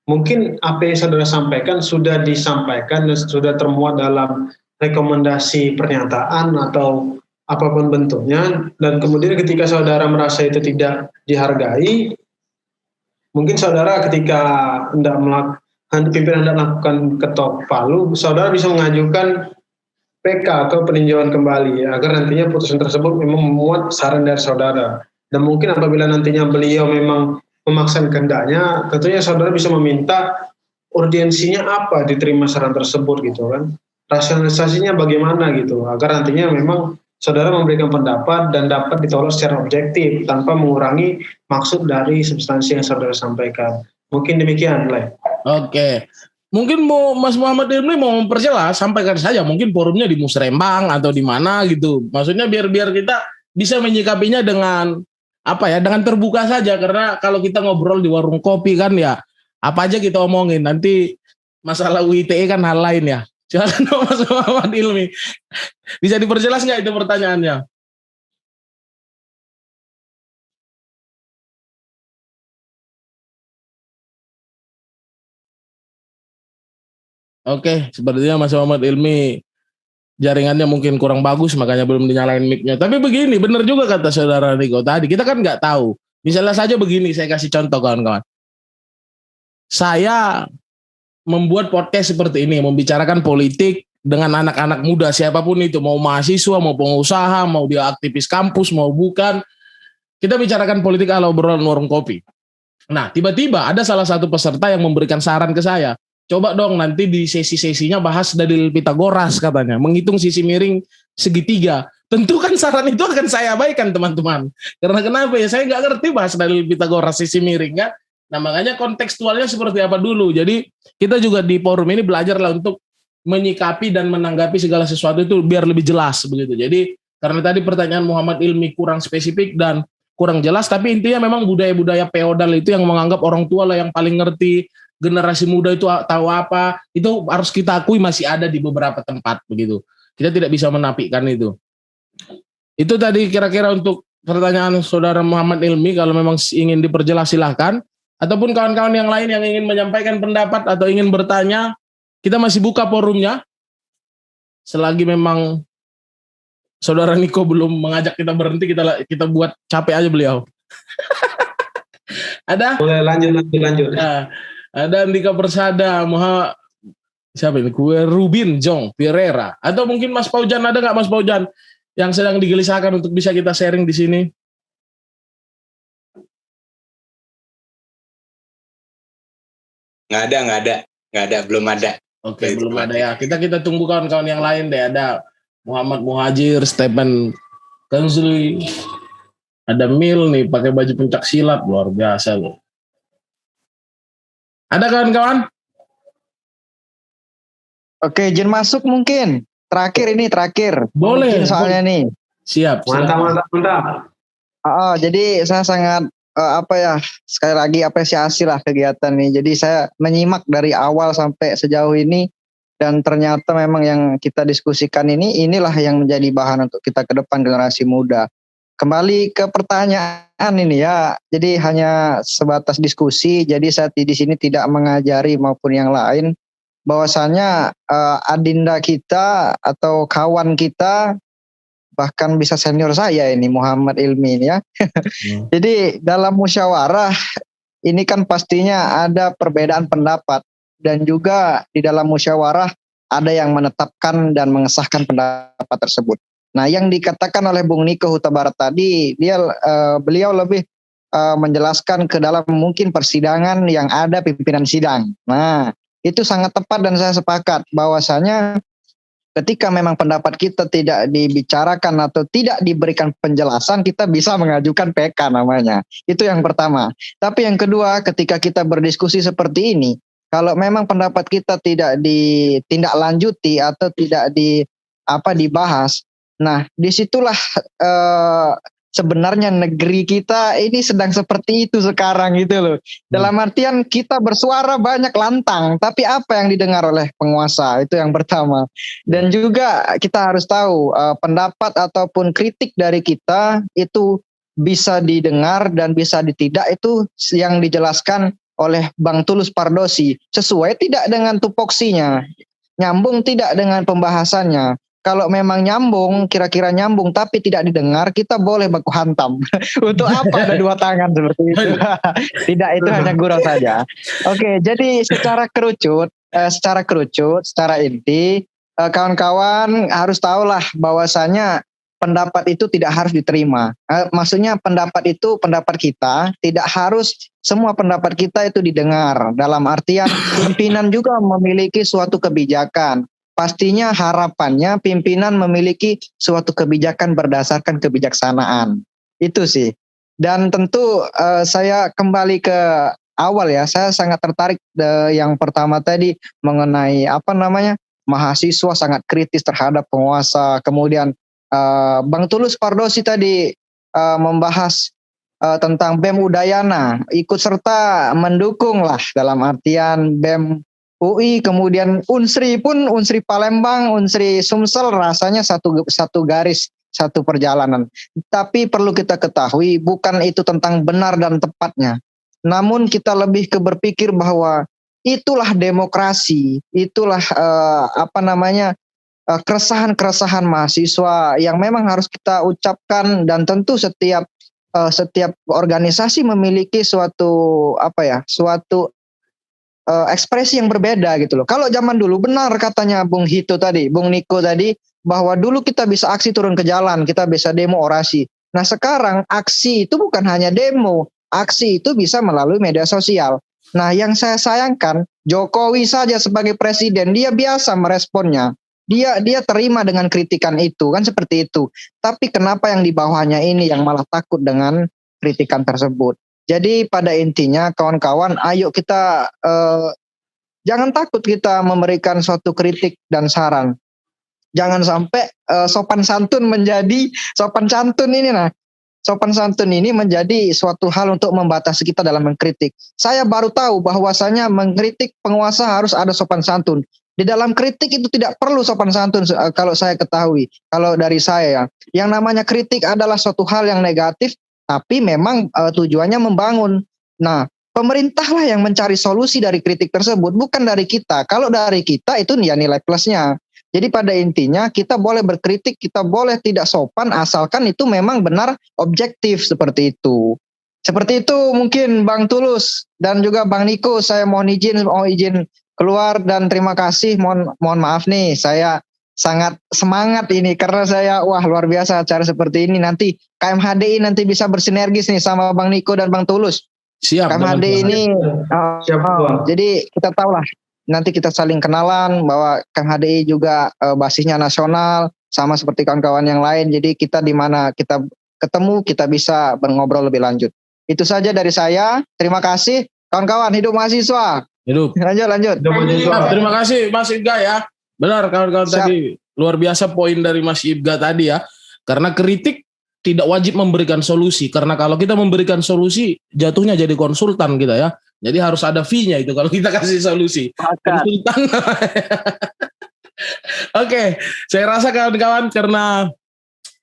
mungkin apa yang saudara sampaikan sudah disampaikan dan sudah termuat dalam rekomendasi pernyataan atau apapun bentuknya, dan kemudian ketika saudara merasa itu tidak dihargai, mungkin saudara ketika pimpinan hendak melakukan ketok palu, saudara bisa mengajukan PK atau peninjauan kembali agar nantinya putusan tersebut memang memuat saran dari saudara. Dan mungkin apabila nantinya beliau memang memaksakan kehendaknya, tentunya saudara bisa meminta urgensinya apa diterima saran tersebut gitu kan. Rasionalisasinya bagaimana gitu, agar nantinya memang saudara memberikan pendapat dan dapat ditolak secara objektif tanpa mengurangi maksud dari substansi yang saudara sampaikan. Mungkin demikian, Le. Oke. Mungkin Mas Muhammad Ilmi mau memperjelas, sampaikan saja mungkin forumnya di Musrembang atau di mana gitu. Maksudnya biar kita bisa menyikapinya dengan dengan terbuka saja, karena kalau kita ngobrol di warung kopi kan ya apa aja kita omongin, nanti masalah UITE kan hal lain ya. Silakan Mas Muhammad Ilmi, bisa diperjelas nggak itu pertanyaannya? Oke, sepertinya Mas Muhammad Ilmi jaringannya mungkin kurang bagus makanya belum dinyalain mic-nya. Tapi begini, benar juga kata saudara Niko tadi, kita kan nggak tahu. Misalnya saja begini, saya kasih contoh kawan-kawan. Saya membuat podcast seperti ini, membicarakan politik dengan anak-anak muda, siapapun itu, mau mahasiswa, mau pengusaha, mau dia aktivis kampus, mau bukan. Kita bicarakan politik ala obrolan warung kopi. Nah, tiba-tiba ada salah satu peserta yang memberikan saran ke saya. Coba dong nanti di sesi-sesinya bahas dalil Pitagoras katanya, menghitung sisi miring segitiga. tentu kan saran itu akan saya abaikan teman-teman. Karena kenapa ya, saya nggak ngerti bahas dalil Pitagoras sisi miring kan. Nah makanya kontekstualnya seperti apa dulu. Jadi kita juga di forum ini belajarlah untuk menyikapi dan menanggapi segala sesuatu itu biar lebih jelas begitu. Jadi karena tadi pertanyaan Muhammad Ilmi kurang spesifik dan kurang jelas, tapi intinya memang budaya-budaya feodal itu yang menganggap orang tua lah yang paling ngerti, generasi muda itu tahu apa, itu harus kita akui masih ada di beberapa tempat begitu. Kita tidak bisa menafikan itu. Itu tadi kira-kira untuk pertanyaan saudara Muhammad Ilmi, kalau memang ingin diperjelas silahkan, ataupun kawan-kawan yang lain yang ingin menyampaikan pendapat atau ingin bertanya, kita masih buka forumnya. Selagi memang saudara Niko belum mengajak kita berhenti, kita buat capek aja beliau. Ada? Boleh lanjut. Nah, ada Andika Persada, siapa ini? Rubin Jong Pereira, atau mungkin Mas Paujan, ada nggak Mas Paujan yang sedang digelisahkan untuk bisa kita sharing di sini? Nggak ada, belum ada. Oke, belum ada ya. Kita tunggu kawan-kawan yang lain deh. Ada Muhammad Muhajir, Stephen Kenzli, ada Mil nih pakai baju pencak silat, luar biasa loh. Ada kawan-kawan? Oke, izin masuk mungkin. Terakhir. Boleh. Mungkin soalnya nih. Siap. Mantap. Jadi saya sangat sekali lagi apresiasi lah kegiatan ini. Jadi saya menyimak dari awal sampai sejauh ini, dan ternyata memang yang kita diskusikan inilah yang menjadi bahan untuk kita ke depan, generasi muda. Kembali ke pertanyaan ini ya, jadi hanya sebatas diskusi, jadi saya di sini tidak mengajari maupun yang lain, bahwasanya adinda kita atau kawan kita, bahkan bisa senior saya ini Muhammad Ilmi ini ya. Jadi dalam musyawarah ini kan pastinya ada perbedaan pendapat, dan juga di dalam musyawarah ada yang menetapkan dan mengesahkan pendapat tersebut. Nah, yang dikatakan oleh Bung Niko Huta Barat tadi, beliau lebih menjelaskan ke dalam mungkin persidangan yang ada pimpinan sidang. Nah, itu sangat tepat dan saya sepakat bahwasanya ketika memang pendapat kita tidak dibicarakan atau tidak diberikan penjelasan, kita bisa mengajukan PK namanya. Itu yang pertama. Tapi yang kedua, ketika kita berdiskusi seperti ini, kalau memang pendapat kita tidak ditindaklanjuti atau tidak dibahas, nah disitulah sebenarnya negeri kita ini sedang seperti itu sekarang gitu loh. Dalam artian kita bersuara banyak lantang, tapi apa yang didengar oleh penguasa, itu yang pertama. Dan juga kita harus tahu pendapat ataupun kritik dari kita itu bisa didengar dan bisa tidak, itu yang dijelaskan oleh Bang Tulus Pardosi, sesuai tidak dengan tupoksinya, nyambung tidak dengan pembahasannya. Kalau memang nyambung, kira-kira nyambung tapi tidak didengar, kita boleh baku hantam. Untuk apa ada dua tangan seperti itu? Tidak, itu hanya gurau saja. Oke, jadi secara kerucut, secara inti, kawan-kawan harus tahulah bahwasanya pendapat itu tidak harus diterima. Maksudnya pendapat itu pendapat kita, tidak harus semua pendapat kita itu didengar. Dalam artian pimpinan juga memiliki suatu kebijakan. Pastinya harapannya pimpinan memiliki suatu kebijakan berdasarkan kebijaksanaan. Itu sih. Dan tentu saya kembali ke awal ya, saya sangat tertarik yang pertama tadi mengenai mahasiswa sangat kritis terhadap penguasa. Kemudian Bang Tulus Pardosi tadi membahas tentang BEM Udayana, ikut serta mendukung lah, dalam artian BEM UI, kemudian Unsri Palembang, Unsri Sumsel, rasanya satu garis, satu perjalanan. Tapi perlu kita ketahui, bukan itu tentang benar dan tepatnya. Namun kita lebih ke berpikir bahwa itulah demokrasi, itulah keresahan-keresahan mahasiswa yang memang harus kita ucapkan, dan tentu setiap organisasi memiliki suatu ekspresi yang berbeda gitu loh. Kalau zaman dulu benar katanya Bung Niko tadi, bahwa dulu kita bisa aksi turun ke jalan, kita bisa demo orasi. Nah sekarang aksi itu bukan hanya demo, aksi itu bisa melalui media sosial. Nah yang saya sayangkan, Jokowi saja sebagai presiden dia biasa meresponnya. dia terima dengan kritikan itu, kan seperti itu. Tapi kenapa yang di bawahnya ini yang malah takut dengan kritikan tersebut? Jadi pada intinya kawan-kawan, ayo kita jangan takut kita memberikan suatu kritik dan saran. Jangan sampai sopan santun ini menjadi suatu hal untuk membatasi kita dalam mengkritik. Saya baru tahu bahwasanya mengkritik penguasa harus ada sopan santun. Di dalam kritik itu tidak perlu sopan santun kalau saya ketahui. Kalau dari saya, yang namanya kritik adalah suatu hal yang negatif, tapi memang tujuannya membangun. Nah, pemerintahlah yang mencari solusi dari kritik tersebut, bukan dari kita. Kalau dari kita itu ya nilai plusnya. Jadi pada intinya kita boleh berkritik, kita boleh tidak sopan, asalkan itu memang benar objektif seperti itu. Seperti itu mungkin Bang Tulus dan juga Bang Niko, saya mohon izin keluar dan terima kasih. Mohon maaf nih, saya sangat semangat ini karena saya luar biasa acara seperti ini. Nanti KMHDI nanti bisa bersinergis nih sama Bang Niko dan Bang Tulus. Siap. KMHDI ini jadi kita tahu lah, nanti kita saling kenalan bahwa KMHDI juga basisnya nasional sama seperti kawan-kawan yang lain. Jadi kita di mana kita ketemu kita bisa ngobrol lebih lanjut. Itu saja dari saya. Terima kasih kawan-kawan. Hidup mahasiswa. Hidup. Lanjut. Terima kasih Mas Ibga ya. Benar kawan-kawan tadi luar biasa poin dari Mas Ibga tadi ya. Karena kritik tidak wajib memberikan solusi. Karena kalau kita memberikan solusi jatuhnya jadi konsultan kita ya. Jadi harus ada fee-nya itu kalau kita kasih solusi. Konsultan. Oke, saya rasa kawan-kawan karena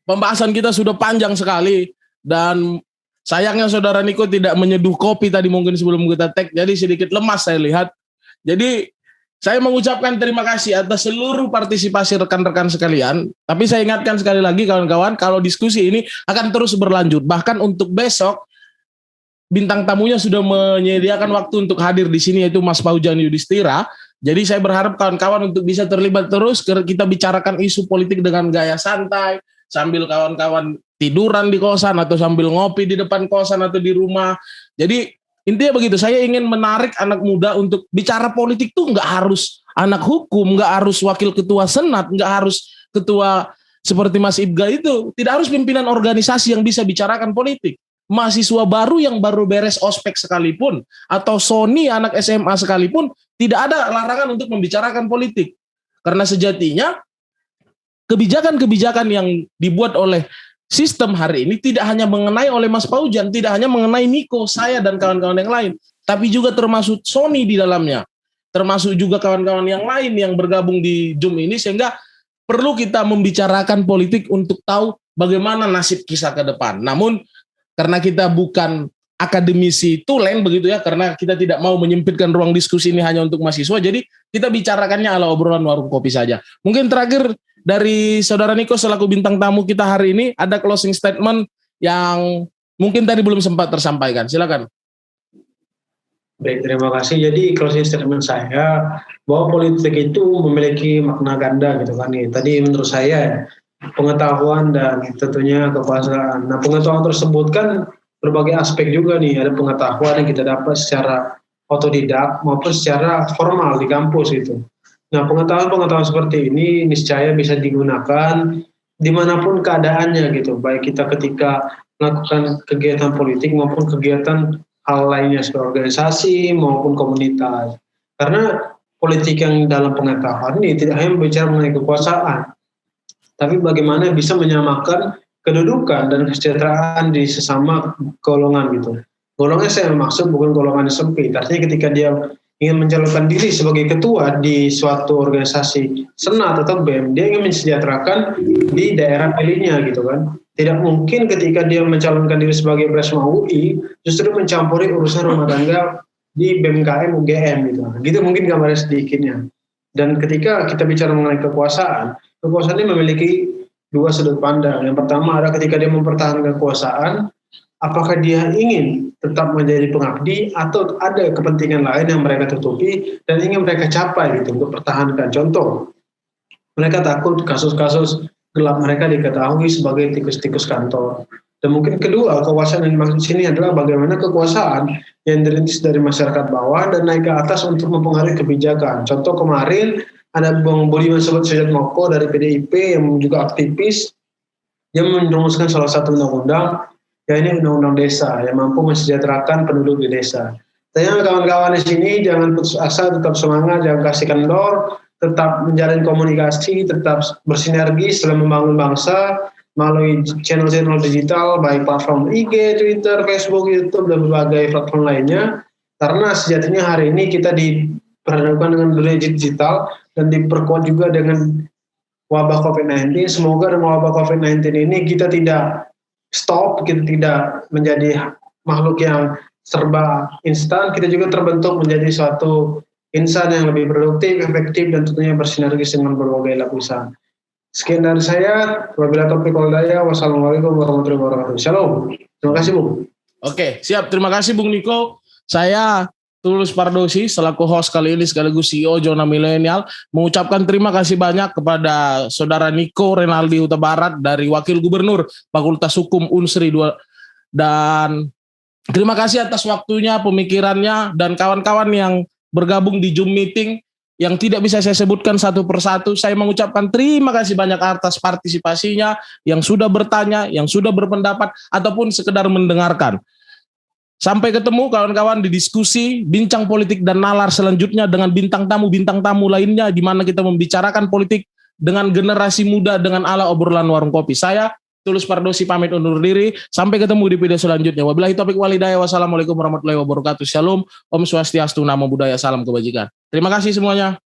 pembahasan kita sudah panjang sekali dan sayangnya Saudara Niko tidak menyeduh kopi tadi mungkin sebelum kita tag, jadi sedikit lemas saya lihat. Jadi saya mengucapkan terima kasih atas seluruh partisipasi rekan-rekan sekalian. Tapi saya ingatkan sekali lagi kawan-kawan, kalau diskusi ini akan terus berlanjut. Bahkan untuk besok, bintang tamunya sudah menyediakan waktu untuk hadir di sini, yaitu Mas Paujan Yudhistira. Jadi saya berharap kawan-kawan untuk bisa terlibat terus, kita bicarakan isu politik dengan gaya santai, sambil kawan-kawan tiduran di kosan atau sambil ngopi di depan kosan atau di rumah. Jadi intinya begitu, saya ingin menarik anak muda untuk bicara politik tuh nggak harus anak hukum, nggak harus wakil ketua senat, nggak harus ketua seperti Mas Ibga itu, tidak harus pimpinan organisasi yang bisa bicarakan politik. Mahasiswa baru yang baru beres ospek sekalipun, atau Sony anak SMA sekalipun, tidak ada larangan untuk membicarakan politik. Karena sejatinya kebijakan-kebijakan yang dibuat oleh sistem hari ini tidak hanya mengenai oleh Mas Paujan, tidak hanya mengenai Niko, saya dan kawan-kawan yang lain, tapi juga termasuk Sony di dalamnya, termasuk juga kawan-kawan yang lain yang bergabung di Zoom ini, sehingga perlu kita membicarakan politik untuk tahu bagaimana nasib kisah ke depan. Namun karena kita bukan akademisi tulen begitu ya, karena kita tidak mau menyempitkan ruang diskusi ini hanya untuk mahasiswa, jadi kita bicarakannya ala obrolan warung kopi saja. Mungkin terakhir dari Saudara Niko selaku bintang tamu kita hari ini, ada closing statement yang mungkin tadi belum sempat tersampaikan. Silakan. Baik, terima kasih. Jadi closing statement saya bahwa politik itu memiliki makna ganda gitu kan nih. Tadi menurut saya pengetahuan dan tentunya kekuasaan. Nah, pengetahuan tersebut kan berbagai aspek juga nih. Ada pengetahuan yang kita dapat secara otodidak maupun secara formal di kampus gitu. Nah, pengetahuan-pengetahuan seperti ini niscaya bisa digunakan dimanapun keadaannya gitu. Baik kita ketika melakukan kegiatan politik maupun kegiatan hal lainnya seperti organisasi maupun komunitas. Karena politik yang dalam pengetahuan ini tidak hanya berbicara mengenai kekuasaan, tapi bagaimana bisa menyamakan kedudukan dan kesejahteraan di sesama golongan gitu. Golongan saya maksud bukan golongan yang sempit. Artinya ketika dia ingin mencalonkan diri sebagai ketua di suatu organisasi senat atau BEM, dia ingin mensejahterakan di daerah pilihnya gitu kan. Tidak mungkin ketika dia mencalonkan diri sebagai Presma UI justru mencampuri urusan rumah tangga di BMKM UGM gitu. Gitu mungkin gambarnya sedikitnya. Dan ketika kita bicara mengenai kekuasaan ini memiliki dua sudut pandang. Yang pertama adalah ketika dia mempertahankan kekuasaan, apakah dia ingin tetap menjadi pengabdi atau ada kepentingan lain yang mereka tutupi dan ingin mereka capai gitu untuk pertahankan. Contoh, mereka takut kasus-kasus gelap mereka diketahui sebagai tikus-tikus kantor. Dan mungkin kedua, kekuasaan yang dimaksud sini adalah bagaimana kekuasaan yang dirintis dari masyarakat bawah dan naik ke atas untuk mempengaruhi kebijakan. Contoh kemarin ada Bang Budiman Sujatmoko dari PDIP yang juga aktivis. Dia merumuskan salah satu undang-undang, ya ini undang-undang desa yang mampu mensejahterakan penduduk di desa. Tanya kawan-kawan di sini jangan putus asa, tetap semangat, jangan kasih kendor, tetap menjalin komunikasi, tetap bersinergi dalam membangun bangsa melalui channel-channel digital baik platform IG, Twitter, Facebook, YouTube dan berbagai platform lainnya. Karena sejatinya hari ini kita diperhadapkan dengan dunia digital dan diperkuat juga dengan wabah COVID-19. Semoga dengan wabah COVID-19 ini kita tidak stop, kita tidak menjadi makhluk yang serba instan, kita juga terbentuk menjadi suatu insan yang lebih produktif, efektif, dan tentunya bersinergis dengan berbagai lapisan. Sekian dari saya, wabillahi taufiq wal hidayah, wassalamualaikum warahmatullahi wabarakatuh. Shalom. Terima kasih, Bung. Oke, siap. Terima kasih Bung Niko. Saya Tulus Pardosi selaku host kali ini sekaligus CEO Zona Milenial mengucapkan terima kasih banyak kepada Saudara Niko Renaldi Huta Barat dari Wakil Gubernur Fakultas Hukum Unsri 2 dan terima kasih atas waktunya, pemikirannya dan kawan-kawan yang bergabung di Zoom meeting yang tidak bisa saya sebutkan satu persatu. Saya mengucapkan terima kasih banyak atas partisipasinya yang sudah bertanya, yang sudah berpendapat ataupun sekedar mendengarkan. Sampai ketemu kawan-kawan di diskusi, bincang politik dan nalar selanjutnya dengan bintang tamu lainnya di mana kita membicarakan politik dengan generasi muda dengan ala obrolan warung kopi. Saya Tulus Pardosi pamit undur diri. Sampai ketemu di video selanjutnya. Wabillahi taufiq wal hidayah. Wassalamualaikum warahmatullahi wabarakatuh. Shalom. Om Swastiastu. Namo Buddhaya. Salam kebajikan. Terima kasih semuanya.